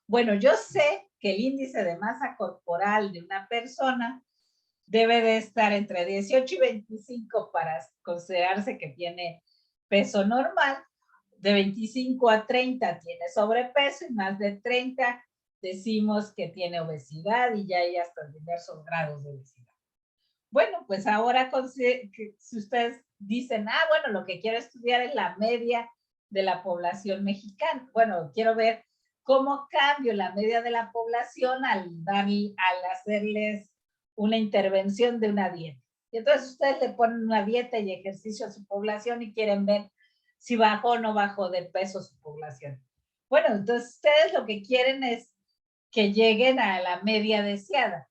Bueno, yo sé que el índice de masa corporal de una persona debe de estar entre 18 y 25 para considerarse que tiene peso normal. De 25 a 30 tiene sobrepeso y más de 30 decimos que tiene obesidad y ya hay hasta diversos grados de obesidad. Bueno, pues ahora si ustedes dicen, bueno, lo que quiero estudiar es la media de la población mexicana. Bueno, quiero ver cómo cambio la media de la población al hacerles una intervención de una dieta. Y entonces ustedes le ponen una dieta y ejercicio a su población y quieren ver si bajó o no bajó de peso su población. Bueno, entonces ustedes lo que quieren es que lleguen a la media deseada,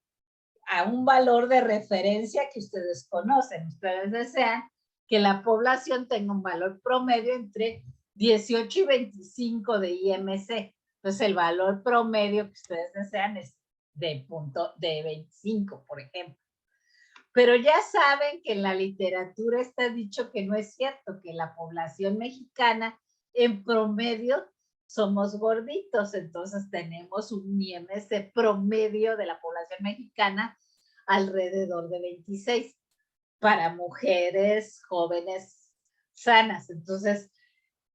a un valor de referencia que ustedes conocen. Ustedes desean que la población tenga un valor promedio entre 18 y 25 de IMC. Entonces, el valor promedio que ustedes desean es de 25, por ejemplo. Pero ya saben que en la literatura está dicho que no es cierto, que la población mexicana en promedio somos gorditos, entonces tenemos un IMC promedio de la población mexicana alrededor de 26 para mujeres jóvenes sanas. Entonces,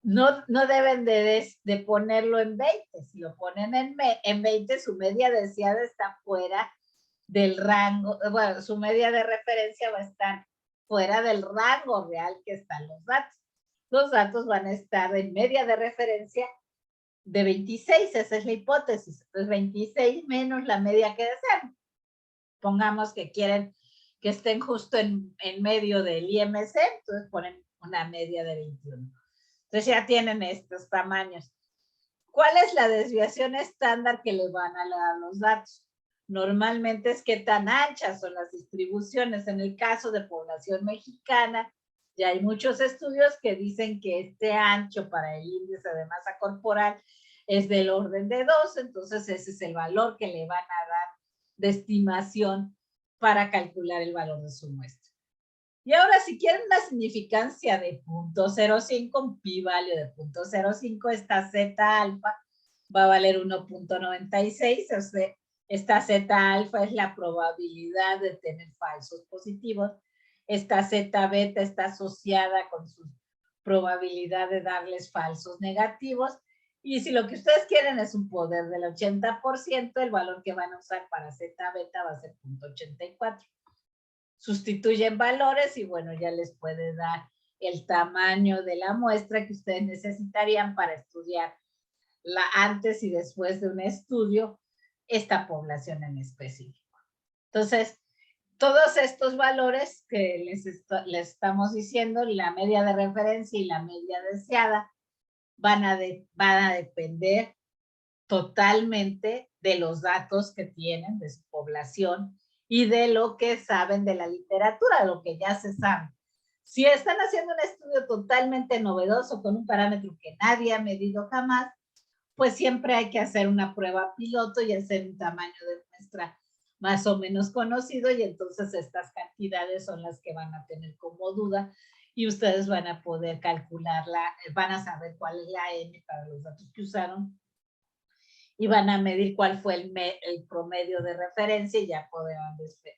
no deben de ponerlo en 20. Si lo ponen en 20, su media deseada está fuera del rango, bueno, su media de referencia va a estar fuera del rango real que están los datos. Los datos van a estar en media de referencia de 26, esa es la hipótesis. Entonces, 26 menos la media que desean. Pongamos que quieren que estén justo en medio del IMC, entonces ponen una media de 21. Entonces ya tienen estos tamaños. ¿Cuál es la desviación estándar que le van a dar los datos? Normalmente es qué tan anchas son las distribuciones. En el caso de población mexicana, ya hay muchos estudios que dicen que este ancho para el índice de masa corporal es del orden de 2, entonces ese es el valor que le van a dar de estimación para calcular el valor de su muestra. Y ahora, si quieren una significancia de 0.05, un pi-value de 0.05, esta zeta alfa va a valer 1.96, o sea, esta zeta alfa es la probabilidad de tener falsos positivos, esta zeta beta está asociada con su probabilidad de darles falsos negativos, y si lo que ustedes quieren es un poder del 80%, el valor que van a usar para zeta beta va a ser 0.84. Sustituyen valores y bueno, ya les puede dar el tamaño de la muestra que ustedes necesitarían para estudiar antes y después de un estudio esta población en específico. Entonces, todos estos valores que les estamos diciendo, la media de referencia y la media deseada, van a depender totalmente de los datos que tienen de su población y de lo que saben de la literatura, lo que ya se sabe. Si están haciendo un estudio totalmente novedoso con un parámetro que nadie ha medido jamás, pues siempre hay que hacer una prueba piloto y hacer un tamaño de muestra más o menos conocido, y entonces estas cantidades son las que van a tener como duda y ustedes van a poder calcularla, van a saber cuál es la N para los datos que usaron y van a medir cuál fue el promedio de referencia y ya podrán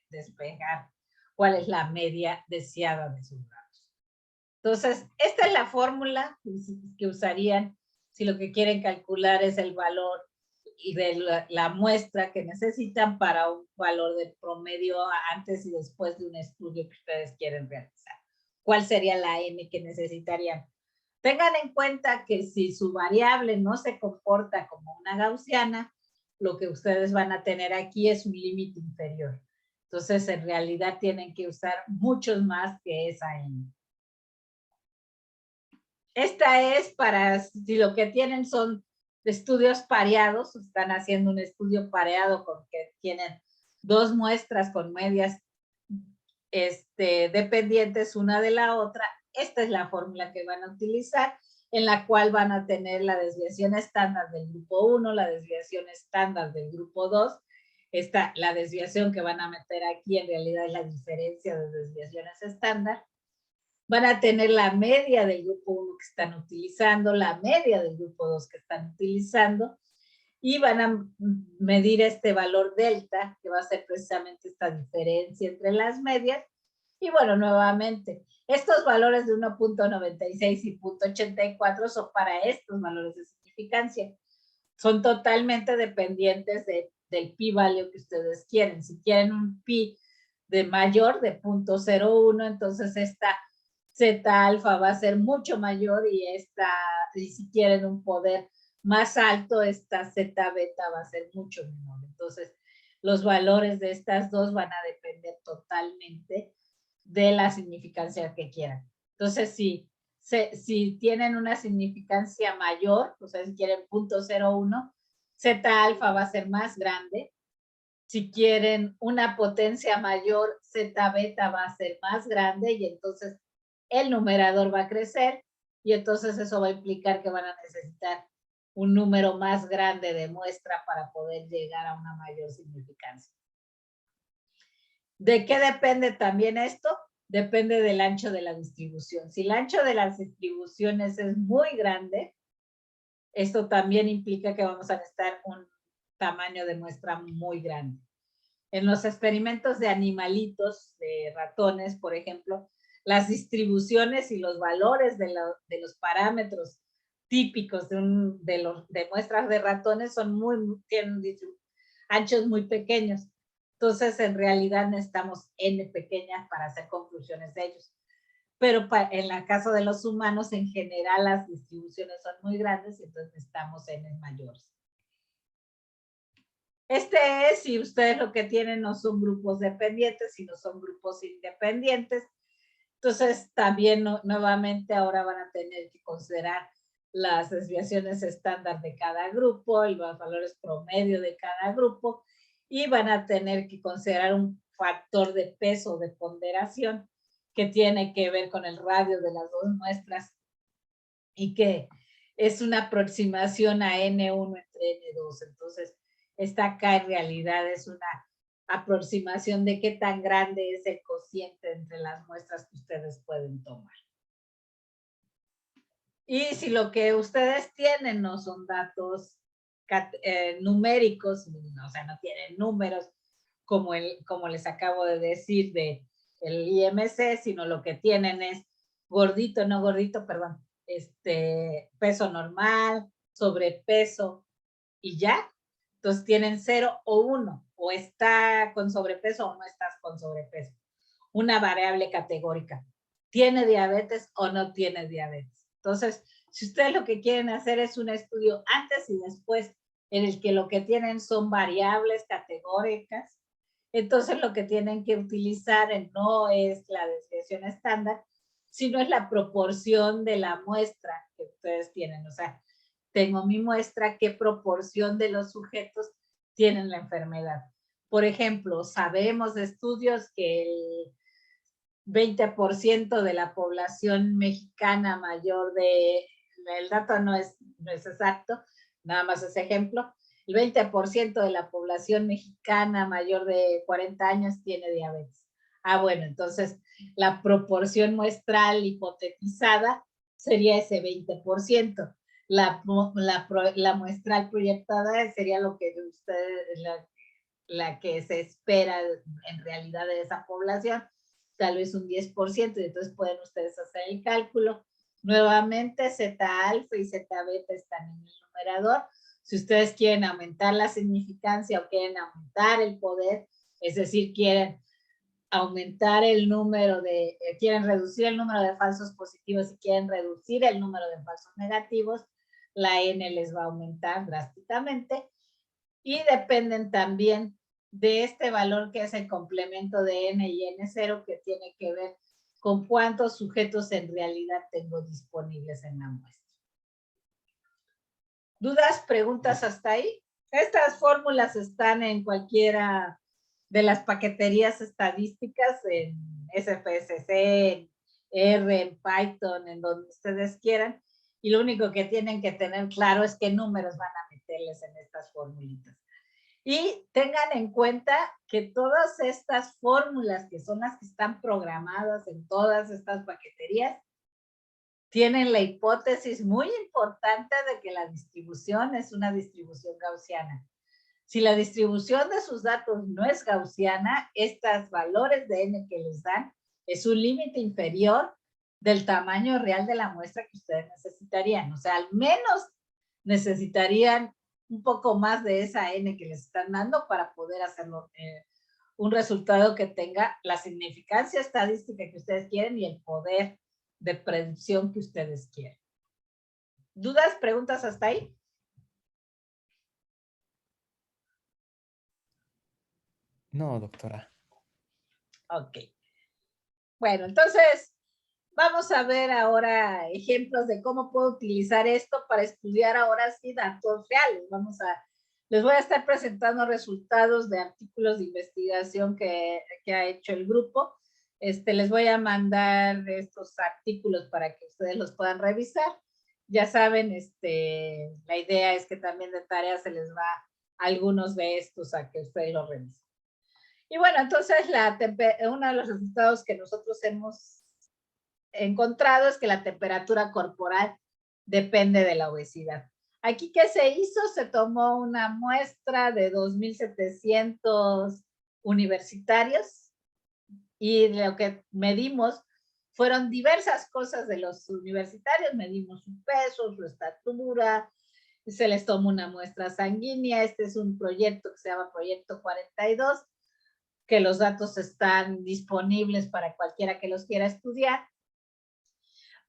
despejar cuál es la media deseada de sus datos. Entonces, esta es la fórmula que usarían si lo que quieren calcular es el valor de la muestra que necesitan para un valor de promedio antes y después de un estudio que ustedes quieren realizar. ¿Cuál sería la N que necesitarían? Tengan en cuenta que si su variable no se comporta como una gaussiana, lo que ustedes van a tener aquí es un límite inferior. Entonces, en realidad tienen que usar muchos más que esa N. Esta es para si lo que tienen son estudios pareados, están haciendo un estudio pareado con que tienen dos muestras con medias dependientes una de la otra. Esta es la fórmula que van a utilizar, en la cual van a tener la desviación estándar del grupo 1, la desviación estándar del grupo 2. La desviación que van a meter aquí en realidad es la diferencia de desviaciones estándar. Van a tener la media del grupo 1 que están utilizando, la media del grupo 2 que están utilizando, y van a medir este valor delta, que va a ser precisamente esta diferencia entre las medias. Y bueno, nuevamente, estos valores de 1.96 y 0.84 son para estos valores de significancia. Son totalmente dependientes del pi-value que ustedes quieren. Si quieren un pi de mayor de 0.01, entonces esta zeta alfa va a ser mucho mayor y si quieren un poder más alto, esta zeta beta va a ser mucho menor. Entonces, los valores de estas dos van a depender totalmente de la significancia que quieran. Entonces, si tienen una significancia mayor, o sea, si quieren 0.01, zeta alfa va a ser más grande. Si quieren una potencia mayor, zeta beta va a ser más grande y entonces el numerador va a crecer y entonces eso va a implicar que van a necesitar un número más grande de muestra para poder llegar a una mayor significancia. ¿De qué depende también esto? Depende del ancho de la distribución. Si el ancho de las distribuciones es muy grande, esto también implica que vamos a necesitar un tamaño de muestra muy grande. En los experimentos de animalitos, de ratones, por ejemplo, las distribuciones y los valores de los parámetros típicos de muestras de ratones tienen anchos muy pequeños. Entonces, en realidad necesitamos n pequeñas para hacer conclusiones de ellos. Pero en el caso de los humanos, en general, las distribuciones son muy grandes y entonces necesitamos n mayores. Si ustedes lo que tienen no son grupos dependientes, sino son grupos independientes. Entonces, también nuevamente ahora van a tener que considerar las desviaciones estándar de cada grupo y los valores promedio de cada grupo y van a tener que considerar un factor de peso de ponderación que tiene que ver con el radio de las dos muestras y que es una aproximación a N1 entre N2. Entonces, esta acá en realidad es una aproximación de qué tan grande es el cociente entre las muestras que ustedes pueden tomar. Y si lo que ustedes tienen no son datos numéricos, o sea, no tienen números como les acabo de decir del IMC, sino lo que tienen es peso normal, sobrepeso y ya. Entonces tienen 0 o 1, o está con sobrepeso o no estás con sobrepeso. Una variable categórica. ¿Tiene diabetes o no tiene diabetes? Entonces, si ustedes lo que quieren hacer es un estudio antes y después, en el que lo que tienen son variables categóricas, entonces lo que tienen que utilizar no es la desviación estándar, sino es la proporción de la muestra que ustedes tienen. O sea, tengo mi muestra, qué proporción de los sujetos tienen la enfermedad. Por ejemplo, sabemos de estudios que el 20% de la población mexicana mayor el dato no es exacto, nada más es ejemplo, el 20% de la población mexicana mayor de 40 años tiene diabetes. Bueno, entonces la proporción muestral hipotetizada sería ese 20%. La muestral proyectada sería lo que la que se espera en realidad de esa población, tal vez un 10%, y entonces pueden ustedes hacer el cálculo. Nuevamente, zeta alfa y zeta beta están en el numerador. Si ustedes quieren aumentar la significancia o quieren aumentar el poder, es decir, quieren aumentar el número quieren reducir el número de falsos positivos y quieren reducir el número de falsos negativos, la n les va a aumentar drásticamente y dependen también de este valor que es el complemento de n y n0, que tiene que ver con cuántos sujetos en realidad tengo disponibles en la muestra. ¿Dudas, preguntas hasta ahí? Estas fórmulas están en cualquiera de las paqueterías estadísticas, en SPSS, en R, en Python, en donde ustedes quieran, y lo único que tienen que tener claro es qué números van a meterles en estas formulitas. Y tengan en cuenta que todas estas fórmulas, que son las que están programadas en todas estas paqueterías, tienen la hipótesis muy importante de que la distribución es una distribución gaussiana. Si la distribución de sus datos no es gaussiana, estos valores de n que les dan es un límite inferior del tamaño real de la muestra que ustedes necesitarían. O sea, al menos necesitarían un poco más de esa n que les están dando para poder hacerlo, un resultado que tenga la significancia estadística que ustedes quieren y el poder de predicción que ustedes quieren. ¿Dudas, preguntas hasta ahí? No, doctora. Ok. Bueno, entonces vamos a ver ahora ejemplos de cómo puedo utilizar esto para estudiar ahora sí datos reales. Les voy a estar presentando resultados de artículos de investigación que ha hecho el grupo. Les voy a mandar estos artículos para que ustedes los puedan revisar. Ya saben, la idea es que también de tarea se les va algunos de estos a que ustedes los revisen. Y bueno, entonces uno de los resultados que nosotros hemos encontrado es que la temperatura corporal depende de la obesidad. Aquí, ¿qué se hizo? Se tomó una muestra de 2,700 universitarios y lo que medimos fueron diversas cosas de los universitarios. Medimos su peso, su estatura, se les tomó una muestra sanguínea. Este es un proyecto que se llama Proyecto 42, que los datos están disponibles para cualquiera que los quiera estudiar.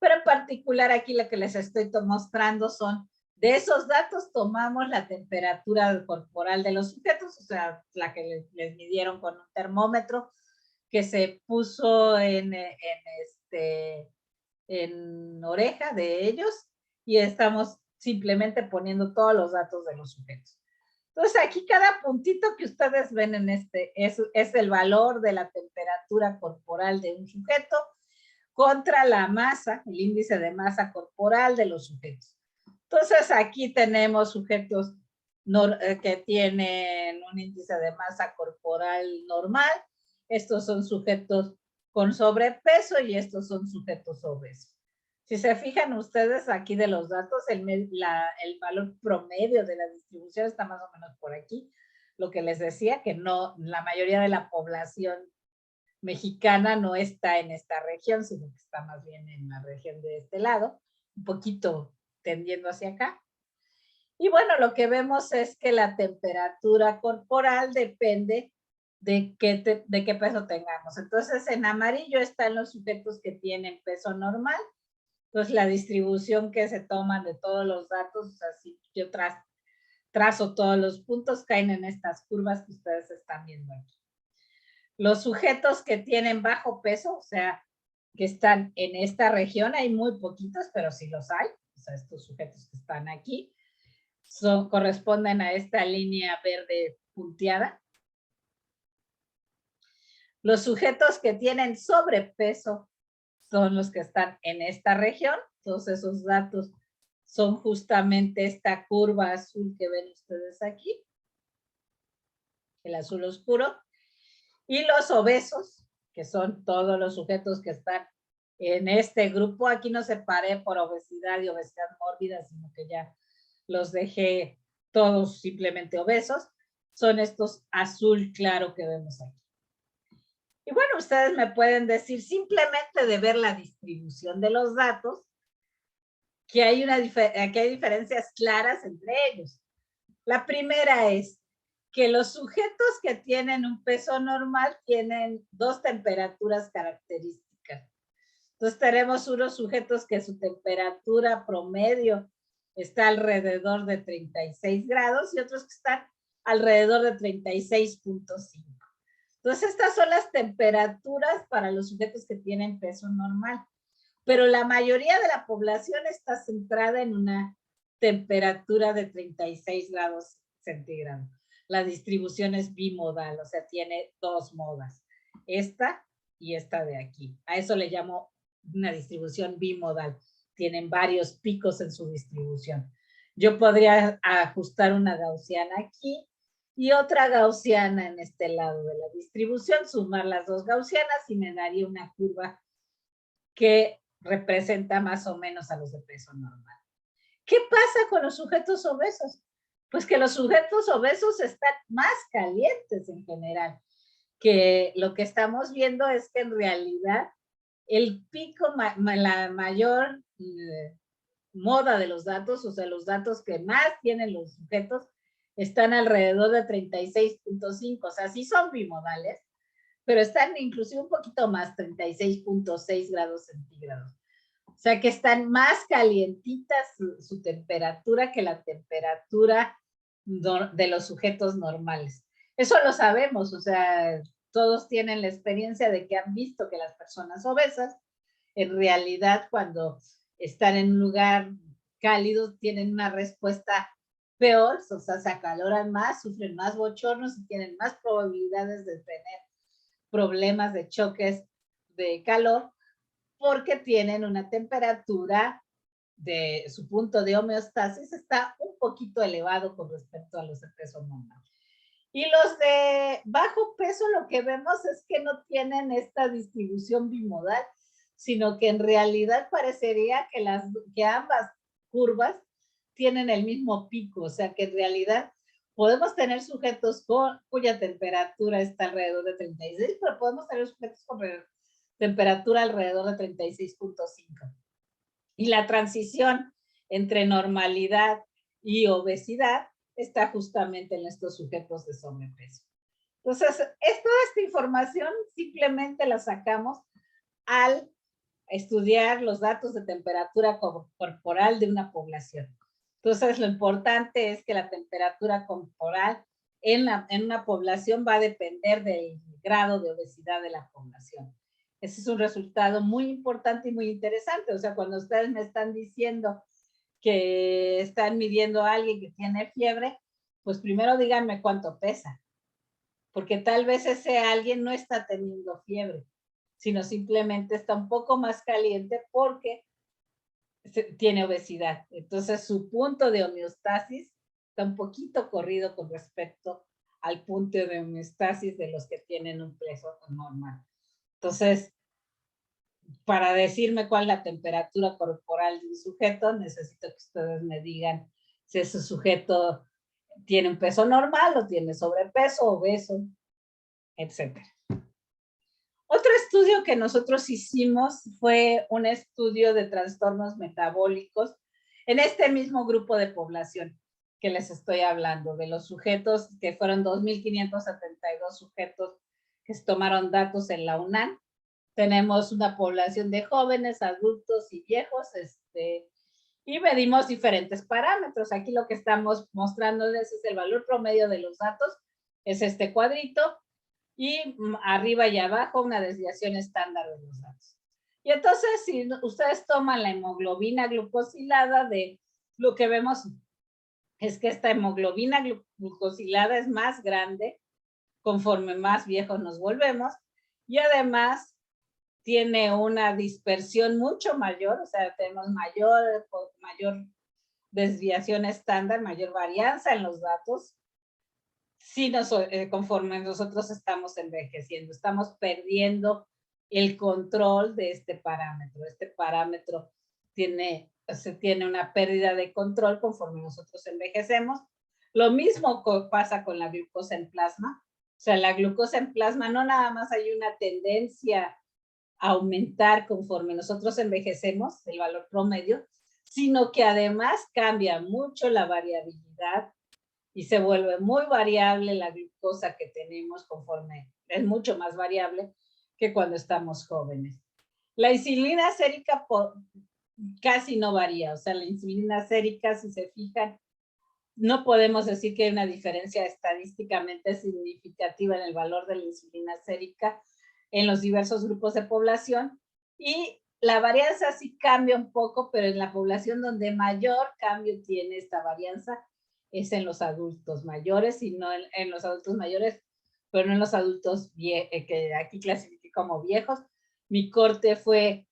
Pero en particular aquí lo que les estoy mostrando son, de esos datos tomamos la temperatura corporal de los sujetos, o sea, la que les midieron con un termómetro que se puso en oreja de ellos, y estamos simplemente poniendo todos los datos de los sujetos. Entonces aquí cada puntito que ustedes ven en es el valor de la temperatura corporal de un sujeto contra la masa, el índice de masa corporal de los sujetos. Entonces aquí tenemos sujetos que tienen un índice de masa corporal normal. Estos son sujetos con sobrepeso y estos son sujetos obesos. Si se fijan ustedes aquí de los datos, el valor promedio de la distribución está más o menos por aquí. Lo que les decía, que no, la mayoría de la población mexicana no está en esta región, sino que está más bien en la región de este lado, un poquito tendiendo hacia acá. Y bueno, lo que vemos es que la temperatura corporal depende de qué peso tengamos. Entonces, en amarillo están los sujetos que tienen peso normal. Entonces, la distribución que se toman de todos los datos, o sea, si yo trazo todos los puntos, caen en estas curvas que ustedes están viendo aquí. Los sujetos que tienen bajo peso, o sea, que están en esta región, hay muy poquitos, pero sí los hay. O sea, estos sujetos que están aquí corresponden a esta línea verde punteada. Los sujetos que tienen sobrepeso son los que están en esta región. Todos esos datos son justamente esta curva azul que ven ustedes aquí, el azul oscuro. Y los obesos, que son todos los sujetos que están en este grupo. Aquí no separé por obesidad y obesidad mórbida, sino que ya los dejé todos simplemente obesos. Son estos azul claro que vemos aquí. Y bueno, ustedes me pueden decir simplemente de ver la distribución de los datos que hay diferencias claras entre ellos. La primera es que los sujetos que tienen un peso normal tienen dos temperaturas características. Entonces tenemos unos sujetos que su temperatura promedio está alrededor de 36 grados y otros que están alrededor de 36.5. Entonces estas son las temperaturas para los sujetos que tienen peso normal. Pero la mayoría de la población está centrada en una temperatura de 36 grados centígrados. La distribución es bimodal, o sea, tiene dos modas, esta y esta de aquí. A eso le llamo una distribución bimodal. Tienen varios picos en su distribución. Yo podría ajustar una gaussiana aquí y otra gaussiana en este lado de la distribución, sumar las dos gaussianas y me daría una curva que representa más o menos a los de peso normal. ¿Qué pasa con los sujetos obesos? Pues que los sujetos obesos están más calientes en general, que lo que estamos viendo es que en realidad el pico, la mayor moda de los datos, o sea, los datos que más tienen los sujetos, están alrededor de 36.5, o sea, sí son bimodales, pero están inclusive un poquito más, 36.6 grados centígrados. O sea, que están más calientitas su temperatura que la temperatura de los sujetos normales. Eso lo sabemos, o sea, todos tienen la experiencia de que han visto que las personas obesas, en realidad, cuando están en un lugar cálido, tienen una respuesta peor, o sea, se acaloran más, sufren más bochornos y tienen más probabilidades de tener problemas de choques de calor, porque tienen una temperatura de su punto de homeostasis está un poquito elevado con respecto a los de peso normal. Y los de bajo peso lo que vemos es que no tienen esta distribución bimodal, sino que en realidad parecería que ambas curvas tienen el mismo pico, o sea que en realidad podemos tener sujetos cuya temperatura está alrededor de 36, pero podemos tener sujetos con temperatura alrededor de 36.5. Y la transición entre normalidad y obesidad está justamente en estos sujetos de sobrepeso. Entonces, toda esta información simplemente la sacamos al estudiar los datos de temperatura corporal de una población. Entonces, lo importante es que la temperatura corporal en una población va a depender del grado de obesidad de la población. Ese es un resultado muy importante y muy interesante. O sea, cuando ustedes me están diciendo que están midiendo a alguien que tiene fiebre, pues primero díganme cuánto pesa, porque tal vez ese alguien no está teniendo fiebre, sino simplemente está un poco más caliente porque tiene obesidad. Entonces su punto de homeostasis está un poquito corrido con respecto al punto de homeostasis de los que tienen un peso normal. Entonces, para decirme cuál es la temperatura corporal de un sujeto, necesito que ustedes me digan si ese sujeto tiene un peso normal o tiene sobrepeso, obeso, etc. Otro estudio que nosotros hicimos fue un estudio de trastornos metabólicos en este mismo grupo de población que les estoy hablando, de los sujetos que fueron 2.572 sujetos que se tomaron datos en la UNAM. Tenemos una población de jóvenes, adultos y viejos, y medimos diferentes parámetros. Aquí lo que estamos mostrándoles es el valor promedio de los datos, es este cuadrito, y arriba y abajo una desviación estándar de los datos. Y entonces, si ustedes toman la hemoglobina glucosilada, lo que vemos es que esta hemoglobina glucosilada es más grande conforme más viejos nos volvemos, y además tiene una dispersión mucho mayor, o sea, tenemos mayor desviación estándar, mayor varianza en los datos, si conforme nosotros estamos envejeciendo, estamos perdiendo el control de este parámetro. Este parámetro tiene una pérdida de control conforme nosotros envejecemos. Lo mismo pasa con la glucosa en plasma. O sea, la glucosa en plasma no nada más hay una tendencia a aumentar conforme nosotros envejecemos, el valor promedio, sino que además cambia mucho la variabilidad y se vuelve muy variable la glucosa que tenemos conforme, es mucho más variable que cuando estamos jóvenes. La insulina sérica casi no varía, o sea, la insulina sérica, si se fijan, no podemos decir que hay una diferencia estadísticamente significativa en el valor de la insulina sérica en los diversos grupos de población, y la varianza sí cambia un poco, pero en la población donde mayor cambio tiene esta varianza es en los adultos mayores, y no en los adultos mayores, pero no en los adultos que aquí clasifiqué como viejos. Mi corte fue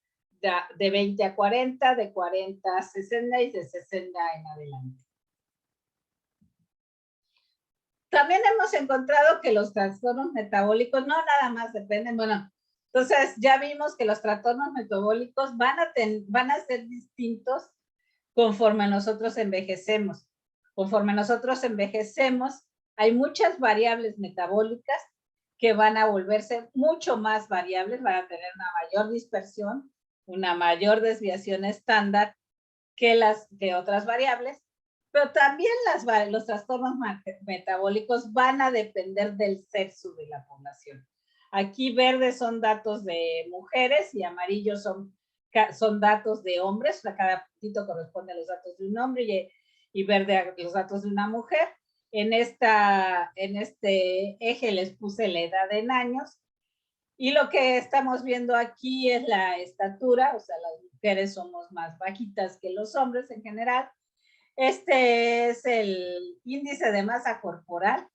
de 20 a 40, de 40 a 60 y de 60 en adelante. También hemos encontrado que los trastornos metabólicos no nada más dependen, bueno, entonces ya vimos que los trastornos metabólicos van a ser distintos conforme nosotros envejecemos. Conforme nosotros envejecemos, hay muchas variables metabólicas que van a volverse mucho más variables, van a tener una mayor dispersión, una mayor desviación estándar que otras variables, Pero también los trastornos metabólicos van a depender del sexo de la población. Aquí verdes son datos de mujeres y amarillos son datos de hombres. Cada puntito corresponde a los datos de un hombre y verde a los datos de una mujer. En este eje les puse la edad en años. Y lo que estamos viendo aquí es la estatura, o sea, las mujeres somos más bajitas que los hombres en general. Este es el índice de masa corporal.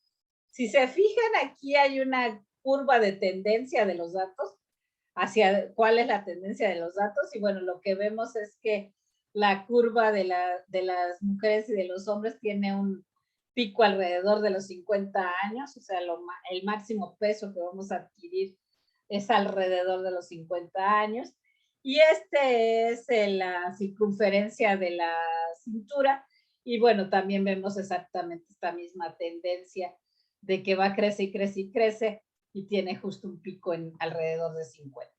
Si se fijan, aquí hay una curva de tendencia de los datos, hacia cuál es la tendencia de los datos. Y bueno, lo que vemos es que la curva de las mujeres y de los hombres tiene un pico alrededor de los 50 años, o sea, el máximo peso que vamos a adquirir es alrededor de los 50 años. Y este es la circunferencia de la cintura. Y bueno, también vemos exactamente esta misma tendencia de que va, crece y crece y crece y tiene justo un pico en alrededor de 50.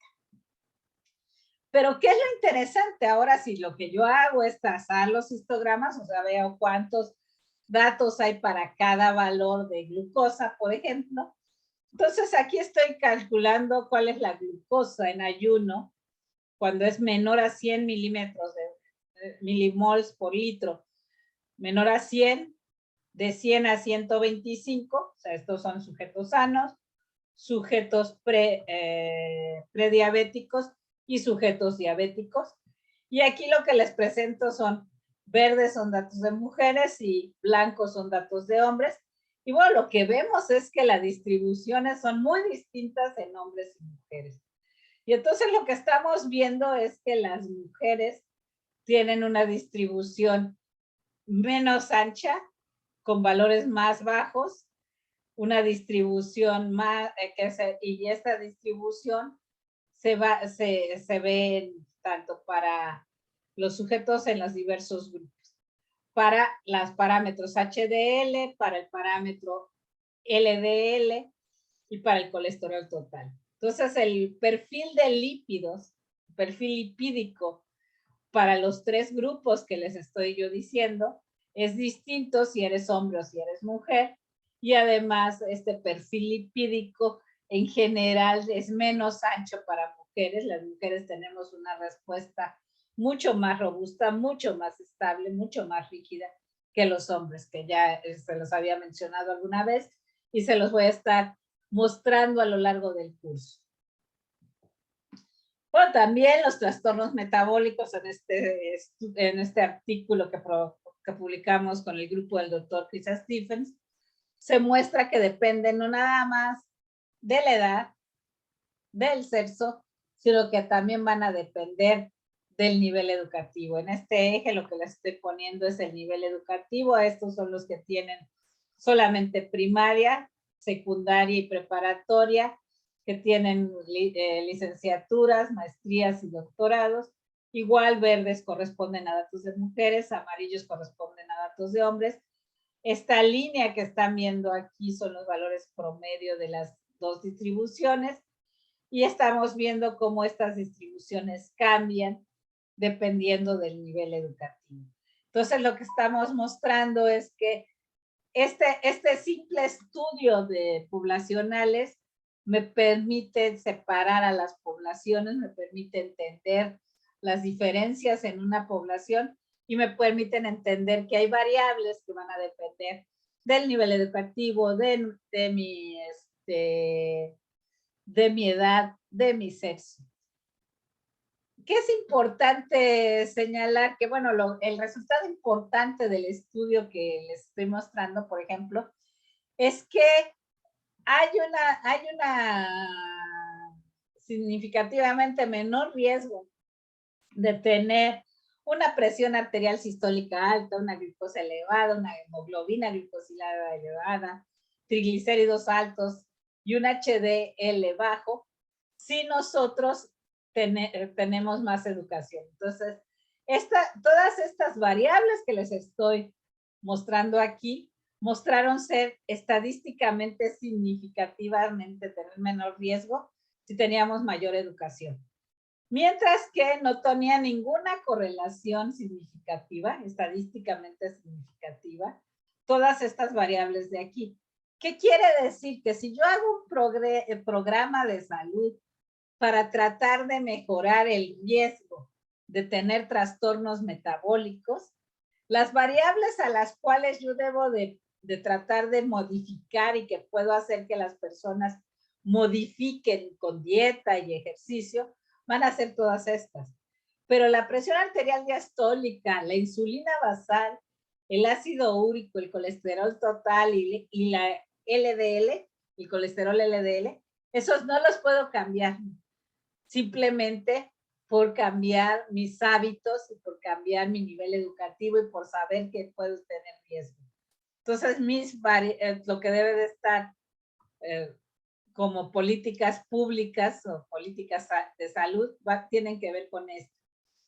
Pero ¿qué es lo interesante? Ahora sí, lo que yo hago es trazar los histogramas, o sea, veo cuántos datos hay para cada valor de glucosa, por ejemplo. Entonces aquí estoy calculando cuál es la glucosa en ayuno cuando es menor a 100 milimols por litro, menor a 100, de 100 a 125, o sea, estos son sujetos sanos, sujetos prediabéticos y sujetos diabéticos. Y aquí lo que les presento son verdes son datos de mujeres y blancos son datos de hombres. Y bueno, lo que vemos es que las distribuciones son muy distintas en hombres y mujeres. Y entonces lo que estamos viendo es que las mujeres tienen una distribución menos ancha, con valores más bajos, una distribución más, y esta distribución se ve tanto para los sujetos en los diversos grupos, para los parámetros HDL, para el parámetro LDL y para el colesterol total. Entonces, el perfil de lípidos, perfil lipídico para los tres grupos que les estoy yo diciendo, es distinto si eres hombre o si eres mujer, y además este perfil lipídico en general es menos ancho para mujeres. Las mujeres tenemos una respuesta mucho más robusta, mucho más estable, mucho más rígida que los hombres, que ya se los había mencionado alguna vez y se los voy a estar mostrando a lo largo del curso. Bueno, también los trastornos metabólicos en este artículo que publicamos con el grupo del doctor Chris Stephens, se muestra que dependen no nada más de la edad, del sexo, sino que también van a depender del nivel educativo. En este eje lo que les estoy poniendo es el nivel educativo. Estos son los que tienen solamente primaria, secundaria y preparatoria, que tienen licenciaturas, maestrías y doctorados. Igual verdes corresponden a datos de mujeres, amarillos corresponden a datos de hombres. Esta línea que están viendo aquí son los valores promedio de las dos distribuciones y estamos viendo cómo estas distribuciones cambian dependiendo del nivel educativo. Entonces, lo que estamos mostrando es que este simple estudio de poblacionales me permite separar a las poblaciones, me permite entender las diferencias en una población y me permiten entender que hay variables que van a depender del nivel educativo, de mi edad, de mi sexo. ¿Qué es importante señalar? Que bueno, el resultado importante del estudio que les estoy mostrando, por ejemplo, es que hay una significativamente menor riesgo de tener una presión arterial sistólica alta, una glucosa elevada, una hemoglobina glicosilada elevada, triglicéridos altos y un HDL bajo, si nosotros tenemos más educación. Entonces, todas estas variables que les estoy mostrando aquí mostraron ser estadísticamente significativamente tener menor riesgo si teníamos mayor educación. mientras que no tenía ninguna correlación significativa, estadísticamente significativa, todas estas variables de aquí. ¿Qué quiere decir? Que si yo hago un programa de salud para tratar de mejorar el riesgo de tener trastornos metabólicos, las variables a las cuales yo debo de tratar de modificar y que puedo hacer que las personas modifiquen con dieta y ejercicio, van a ser todas estas. Pero la presión arterial diastólica, la insulina basal, el ácido úrico, el colesterol total y la LDL, el colesterol LDL, esos no los puedo cambiar. Simplemente por cambiar mis hábitos y por cambiar mi nivel educativo y por saber que puedo tener riesgo. Entonces, lo que debe de estar como políticas públicas o políticas de salud tienen que ver con esto.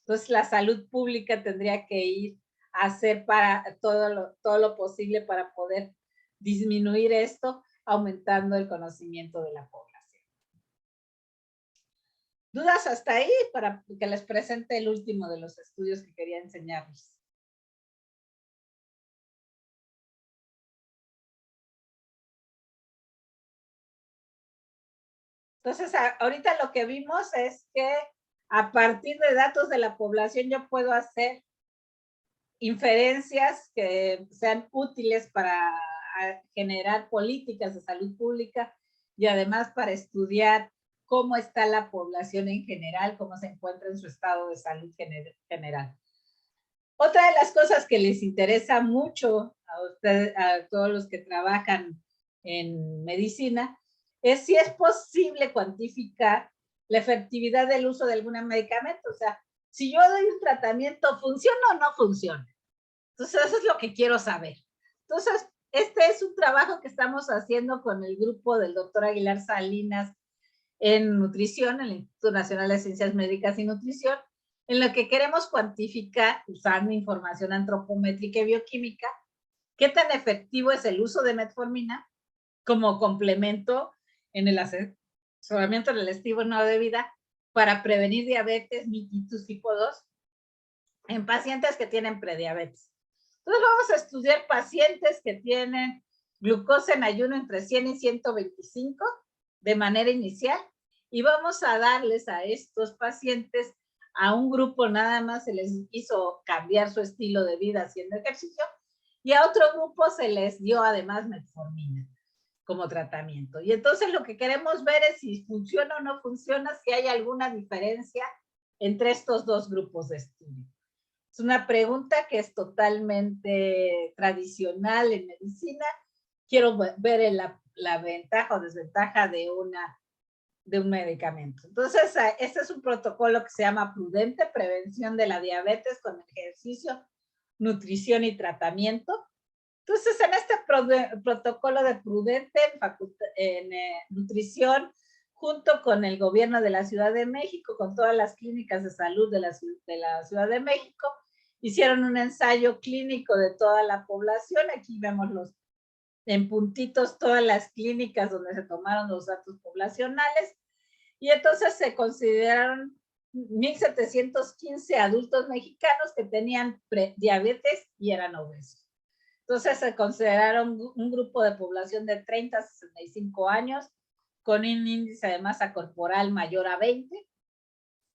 Entonces, la salud pública tendría que ir a hacer para todo lo posible para poder disminuir esto, aumentando el conocimiento de la población. ¿Dudas hasta ahí para que les presente el último de los estudios que quería enseñarles? Entonces, ahorita lo que vimos es que a partir de datos de la población yo puedo hacer inferencias que sean útiles para generar políticas de salud pública y además para estudiar cómo está la población en general, cómo se encuentra en su estado de salud general. Otra de las cosas que les interesa mucho a ustedes, a todos los que trabajan en medicina, es si es posible cuantificar la efectividad del uso de algún medicamento. O sea, si yo doy un tratamiento, ¿funciona o no funciona? Entonces, eso es lo que quiero saber. Entonces, este es un trabajo que estamos haciendo con el grupo del doctor Aguilar Salinas en nutrición, en el Instituto Nacional de Ciencias Médicas y Nutrición, en lo que queremos cuantificar, usando información antropométrica y bioquímica, qué tan efectivo es el uso de metformina como complemento en el asesoramiento del estilo de vida para prevenir diabetes mellitus tipo 2 en pacientes que tienen prediabetes. Entonces vamos a estudiar pacientes que tienen glucosa en ayuno entre 100 y 125 de manera inicial y vamos a darles a estos pacientes, a un grupo nada más se les hizo cambiar su estilo de vida haciendo ejercicio y a otro grupo se les dio además metformina como tratamiento. Y entonces lo que queremos ver es si funciona o no funciona, si hay alguna diferencia entre estos dos grupos de estudio. Es una pregunta que es totalmente tradicional en medicina. Quiero ver la ventaja o desventaja de un medicamento. Entonces, este es un protocolo que se llama Prudente, prevención de la diabetes con ejercicio, nutrición y tratamiento. Entonces, en este protocolo de Prudente en nutrición, junto con el gobierno de la Ciudad de México, con todas las clínicas de salud de la Ciudad de México, hicieron un ensayo clínico de toda la población. Aquí vemos en puntitos todas las clínicas donde se tomaron los datos poblacionales. Y entonces se consideraron 1,715 adultos mexicanos que tenían diabetes y eran obesos. Entonces se consideraron un grupo de población de 30 a 65 años con un índice de masa corporal mayor a 20,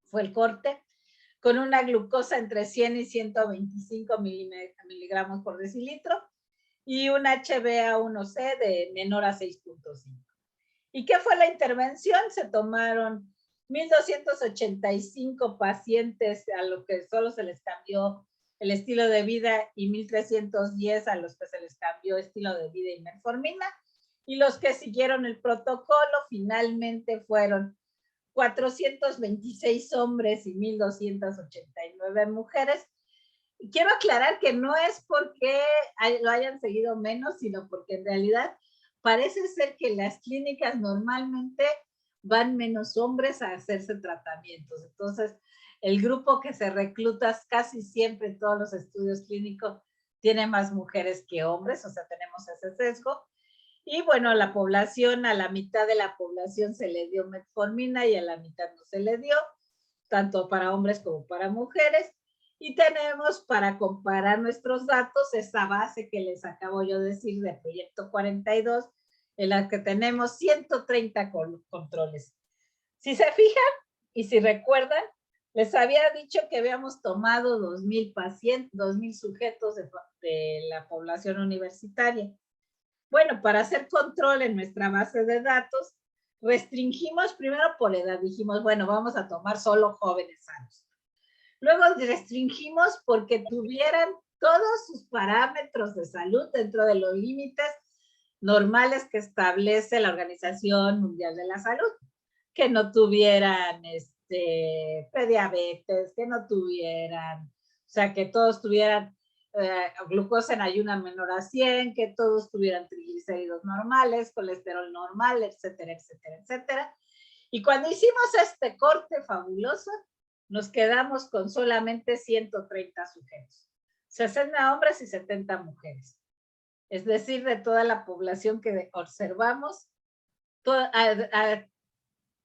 fue el corte, con una glucosa entre 100 y 125 miligramos por decilitro y un HbA1c de menor a 6.5. ¿Y qué fue la intervención? Se tomaron 1,285 pacientes a los que solo se les cambió el estilo de vida y 1,310 a los que se les cambió estilo de vida y metformina. Y los que siguieron el protocolo finalmente fueron 426 hombres y 1,289 mujeres. Y quiero aclarar que no es porque lo hayan seguido menos, sino porque en realidad parece ser que las clínicas normalmente van menos hombres a hacerse tratamientos. Entonces, el grupo que se recluta casi siempre en todos los estudios clínicos tiene más mujeres que hombres, o sea, tenemos ese sesgo. Y bueno, la población, a la mitad de la población se le dio metformina y a la mitad no se le dio. tanto para hombres como para mujeres. Y tenemos para comparar nuestros datos esa base que les acabo yo de decir de Proyecto 42, en la que tenemos 130 controles. Si se fijan y si recuerdan, les había dicho que habíamos tomado 2,000 pacientes, 2,000 sujetos de la población universitaria. Bueno, para hacer control en nuestra base de datos, restringimos primero por edad. Dijimos, bueno, vamos a tomar solo jóvenes sanos. Luego restringimos porque tuvieran todos sus parámetros de salud dentro de los límites normales que establece la Organización Mundial de la Salud. Que no tuvieran prediabetes, que no tuvieran, o sea, que todos tuvieran glucosa en ayuno menor a 100, que todos tuvieran triglicéridos normales, colesterol normal, etcétera, etcétera, etcétera. Y cuando hicimos este corte fabuloso, nos quedamos con solamente 130 sujetos, 60 hombres y 70 mujeres. Es decir, de toda la población que observamos,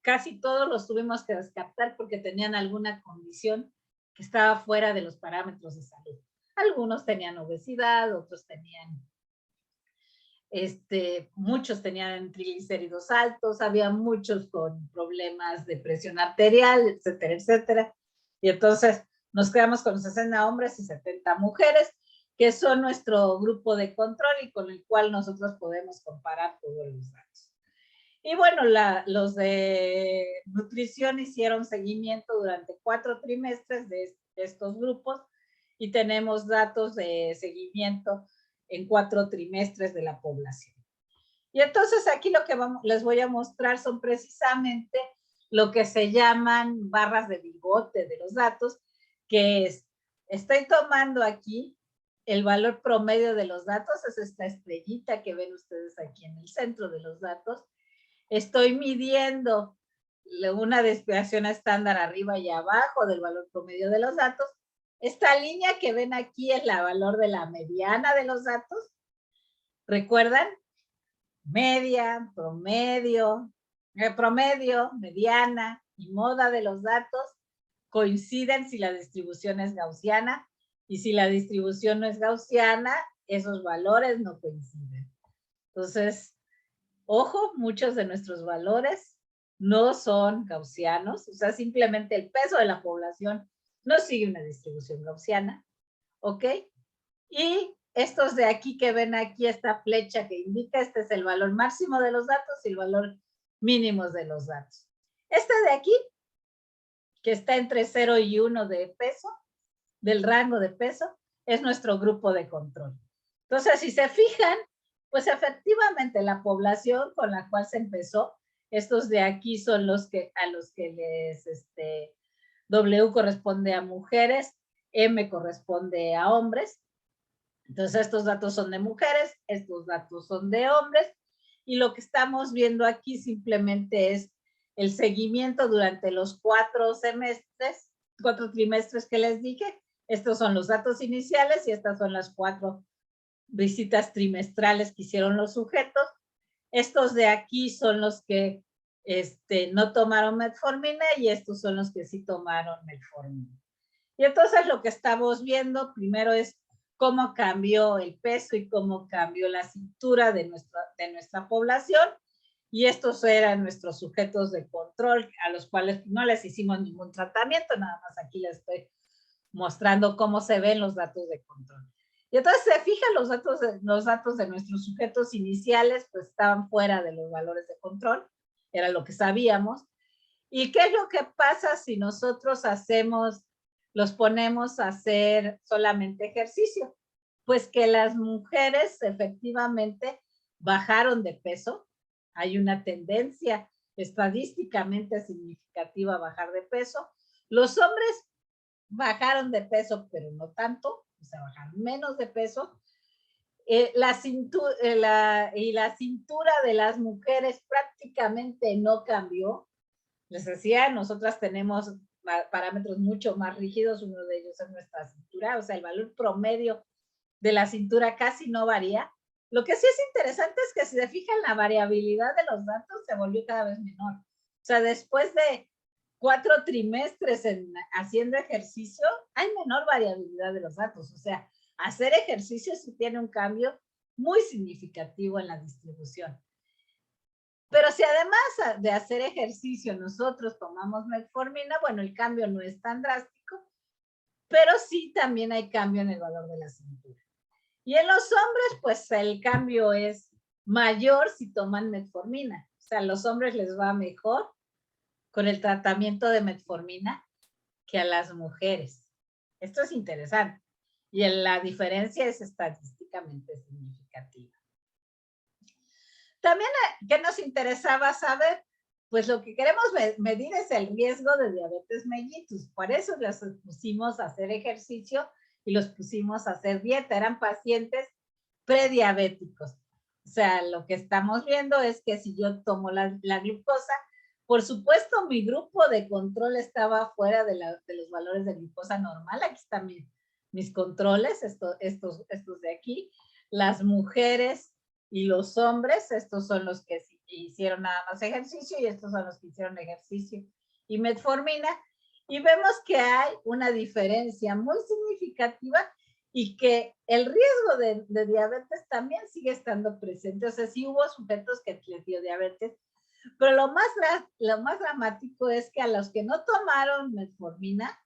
casi todos los tuvimos que descartar porque tenían alguna condición que estaba fuera de los parámetros de salud. Algunos tenían obesidad, otros tenían, muchos tenían triglicéridos altos, había muchos con problemas de presión arterial, etcétera, etcétera. Y entonces nos quedamos con 60 hombres y 70 mujeres, que son nuestro grupo de control y con el cual nosotros podemos comparar todos los datos. Y bueno, los de nutrición hicieron seguimiento durante 4 trimestres de estos grupos y tenemos datos de seguimiento en 4 trimestres de la población. Y entonces aquí lo que les voy a mostrar son precisamente lo que se llaman barras de bigote de los datos, que estoy tomando aquí el valor promedio de los datos, es esta estrellita que ven ustedes aquí en el centro de los datos. Estoy midiendo una desviación estándar arriba y abajo del valor promedio de los datos. Esta línea que ven aquí es la valor de la mediana de los datos. ¿Recuerdan? Media, promedio, mediana y moda de los datos coinciden si la distribución es gaussiana, y si la distribución no es gaussiana, esos valores no coinciden. Entonces, ojo, muchos de nuestros valores no son gaussianos, o sea, simplemente el peso de la población no sigue una distribución gaussiana, ¿ok? Y estos de aquí que ven aquí, esta flecha que indica, este es el valor máximo de los datos y el valor mínimo de los datos. Este de aquí, que está entre 0 y 1 de peso, del rango de peso, es nuestro grupo de control. Entonces, si se fijan, pues efectivamente la población con la cual se empezó, estos de aquí son los que a los que les W corresponde a mujeres, M corresponde a hombres. Entonces estos datos son de mujeres, estos datos son de hombres, y lo que estamos viendo aquí simplemente es el seguimiento durante los 4 trimestres que les dije. Estos son los datos iniciales y estas son las 4 visitas trimestrales que hicieron los sujetos. Estos de aquí son los que no tomaron metformina y estos son los que sí tomaron metformina. Y entonces lo que estamos viendo primero es cómo cambió el peso y cómo cambió la cintura de nuestra población. Y estos eran nuestros sujetos de control, a los cuales no les hicimos ningún tratamiento, nada más aquí les estoy mostrando cómo se ven los datos de control. Y entonces se fijan los datos de nuestros sujetos iniciales, pues estaban fuera de los valores de control, era lo que sabíamos. ¿Y qué es lo que pasa si nosotros los ponemos a hacer solamente ejercicio? Pues que las mujeres efectivamente bajaron de peso. Hay una tendencia estadísticamente significativa a bajar de peso. Los hombres bajaron de peso, pero no tanto, o sea, bajaron menos de peso. La cintura de las mujeres prácticamente no cambió. Les decía, nosotras tenemos parámetros mucho más rígidos, uno de ellos es nuestra cintura, o sea, el valor promedio de la cintura casi no varía. Lo que sí es interesante es que si se fijan, la variabilidad de los datos se volvió cada vez menor. O sea, después de 4 trimestres haciendo ejercicio, hay menor variabilidad de los datos. O sea, hacer ejercicio sí tiene un cambio muy significativo en la distribución. Pero si además de hacer ejercicio nosotros tomamos metformina, bueno, el cambio no es tan drástico, pero sí también hay cambio en el valor de la cintura. Y en los hombres, pues el cambio es mayor si toman metformina. O sea, a los hombres les va mejor con el tratamiento de metformina que a las mujeres. Esto es interesante. Y la diferencia es estadísticamente significativa. También, ¿qué nos interesaba saber? Pues lo que queremos medir es el riesgo de diabetes mellitus. Por eso los pusimos a hacer ejercicio y los pusimos a hacer dieta. Eran pacientes prediabéticos. O sea, lo que estamos viendo es que si yo tomo la glucosa, por supuesto mi grupo de control estaba fuera de los valores de glucosa normal. Aquí están mis controles, estos de aquí. Las mujeres y los hombres, estos son los que hicieron nada más ejercicio y estos son los que hicieron ejercicio y metformina. Y vemos que hay una diferencia muy significativa y que el riesgo de diabetes también sigue estando presente. O sea, sí hubo sujetos que les dio diabetes, pero lo más dramático es que a los que no tomaron metformina,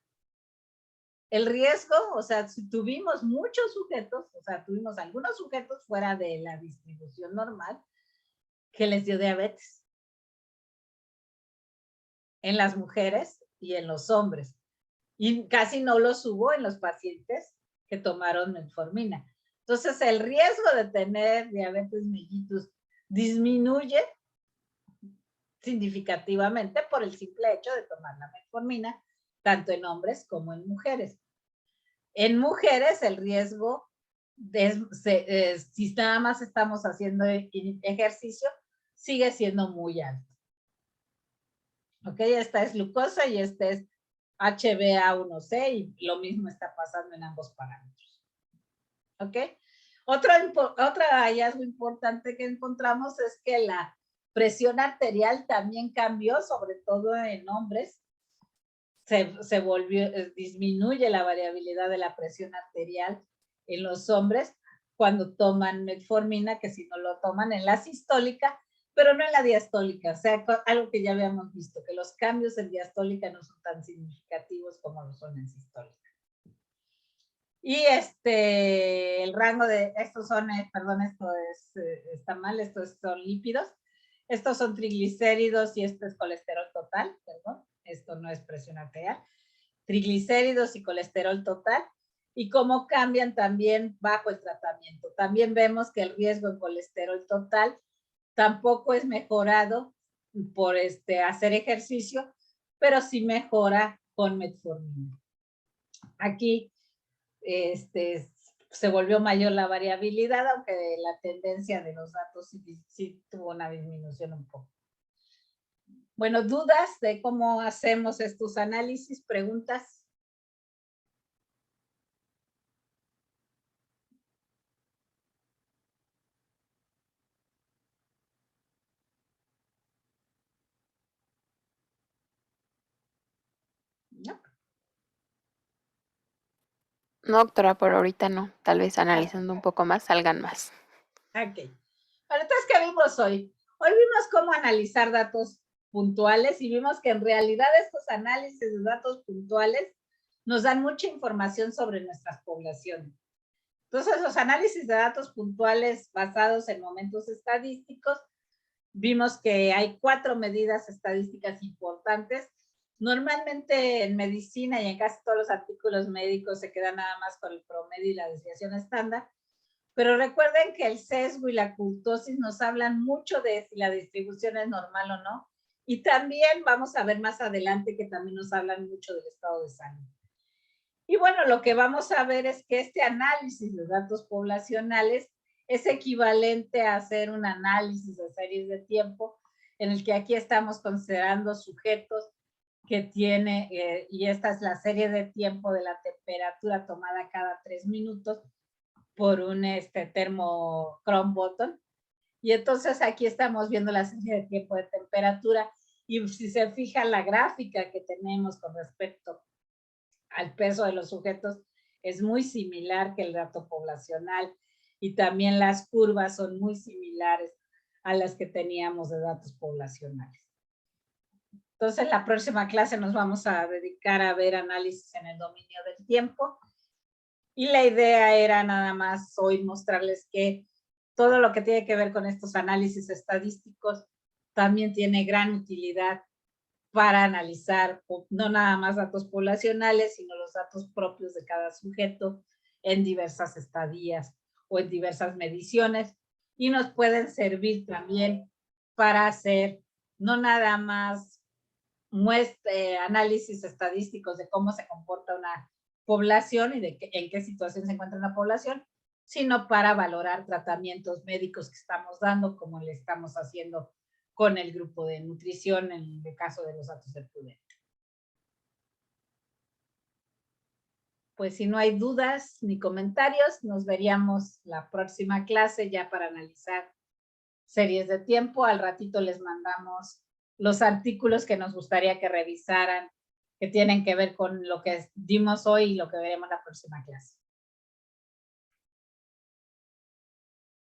el riesgo, o sea, tuvimos muchos sujetos, o sea, tuvimos algunos sujetos fuera de la distribución normal que les dio diabetes. En las mujeres y en los hombres. Y casi no los hubo en los pacientes que tomaron metformina. Entonces, el riesgo de tener diabetes mellitus disminuye significativamente por el simple hecho de tomar la metformina, tanto en hombres como en mujeres. En mujeres, el riesgo, si nada más estamos haciendo ejercicio, sigue siendo muy alto. Ok, esta es glucosa y este es HbA1c y lo mismo está pasando en ambos parámetros. Ok, otro hallazgo importante que encontramos es que la presión arterial también cambió, sobre todo en hombres. Disminuye la variabilidad de la presión arterial en los hombres cuando toman metformina, que si no lo toman en la sistólica, pero no en la diastólica. O sea, algo que ya habíamos visto, que los cambios en diastólica no son tan significativos como lo son en sistólica. Y el rango de, estos son, perdón, esto está mal, estos son lípidos. Estos son triglicéridos y esto es colesterol total, perdón. Esto no es presión arterial. Triglicéridos y colesterol total. Y cómo cambian también bajo el tratamiento. También vemos que el riesgo en colesterol total tampoco es mejorado por hacer ejercicio, pero sí mejora con metformina. Aquí se volvió mayor la variabilidad, aunque la tendencia de los datos sí tuvo una disminución un poco. Bueno, ¿dudas de cómo hacemos estos análisis? ¿Preguntas? ¿No? No, doctora, por ahorita no. Tal vez analizando un poco más salgan más. Ok. Bueno, entonces, ¿qué vimos hoy? Hoy vimos cómo analizar datos puntuales y vimos que en realidad estos análisis de datos puntuales nos dan mucha información sobre nuestras poblaciones. Entonces, los análisis de datos puntuales basados en momentos estadísticos, vimos que hay 4 medidas estadísticas importantes. Normalmente en medicina y en casi todos los artículos médicos se queda nada más con el promedio y la desviación estándar, pero recuerden que el sesgo y la kurtosis nos hablan mucho de si la distribución es normal o no, y también vamos a ver más adelante que también nos hablan mucho del estado de salud. Y bueno, lo que vamos a ver es que este análisis de datos poblacionales es equivalente a hacer un análisis de series de tiempo, en el que aquí estamos considerando sujetos que tiene, y esta es la serie de tiempo de la temperatura tomada cada 3 minutos por un termo Chrome Button. Y entonces aquí estamos viendo la serie de tiempo de temperatura Y si se fija la gráfica que tenemos con respecto al peso de los sujetos, es muy similar que el dato poblacional y también las curvas son muy similares a las que teníamos de datos poblacionales. Entonces, la próxima clase nos vamos a dedicar a ver análisis en el dominio del tiempo. Y la idea era nada más hoy mostrarles que todo lo que tiene que ver con estos análisis estadísticos también tiene gran utilidad para analizar no nada más datos poblacionales, sino los datos propios de cada sujeto en diversas estadías o en diversas mediciones, y nos pueden servir también para hacer no nada más análisis estadísticos de cómo se comporta una población y en qué situación se encuentra una población, sino para valorar tratamientos médicos que estamos dando, como le estamos haciendo con el grupo de nutrición en el caso de los datos del PUDET. Pues si no hay dudas ni comentarios, nos veríamos la próxima clase ya para analizar series de tiempo. Al ratito les mandamos los artículos que nos gustaría que revisaran, que tienen que ver con lo que dimos hoy y lo que veremos la próxima clase.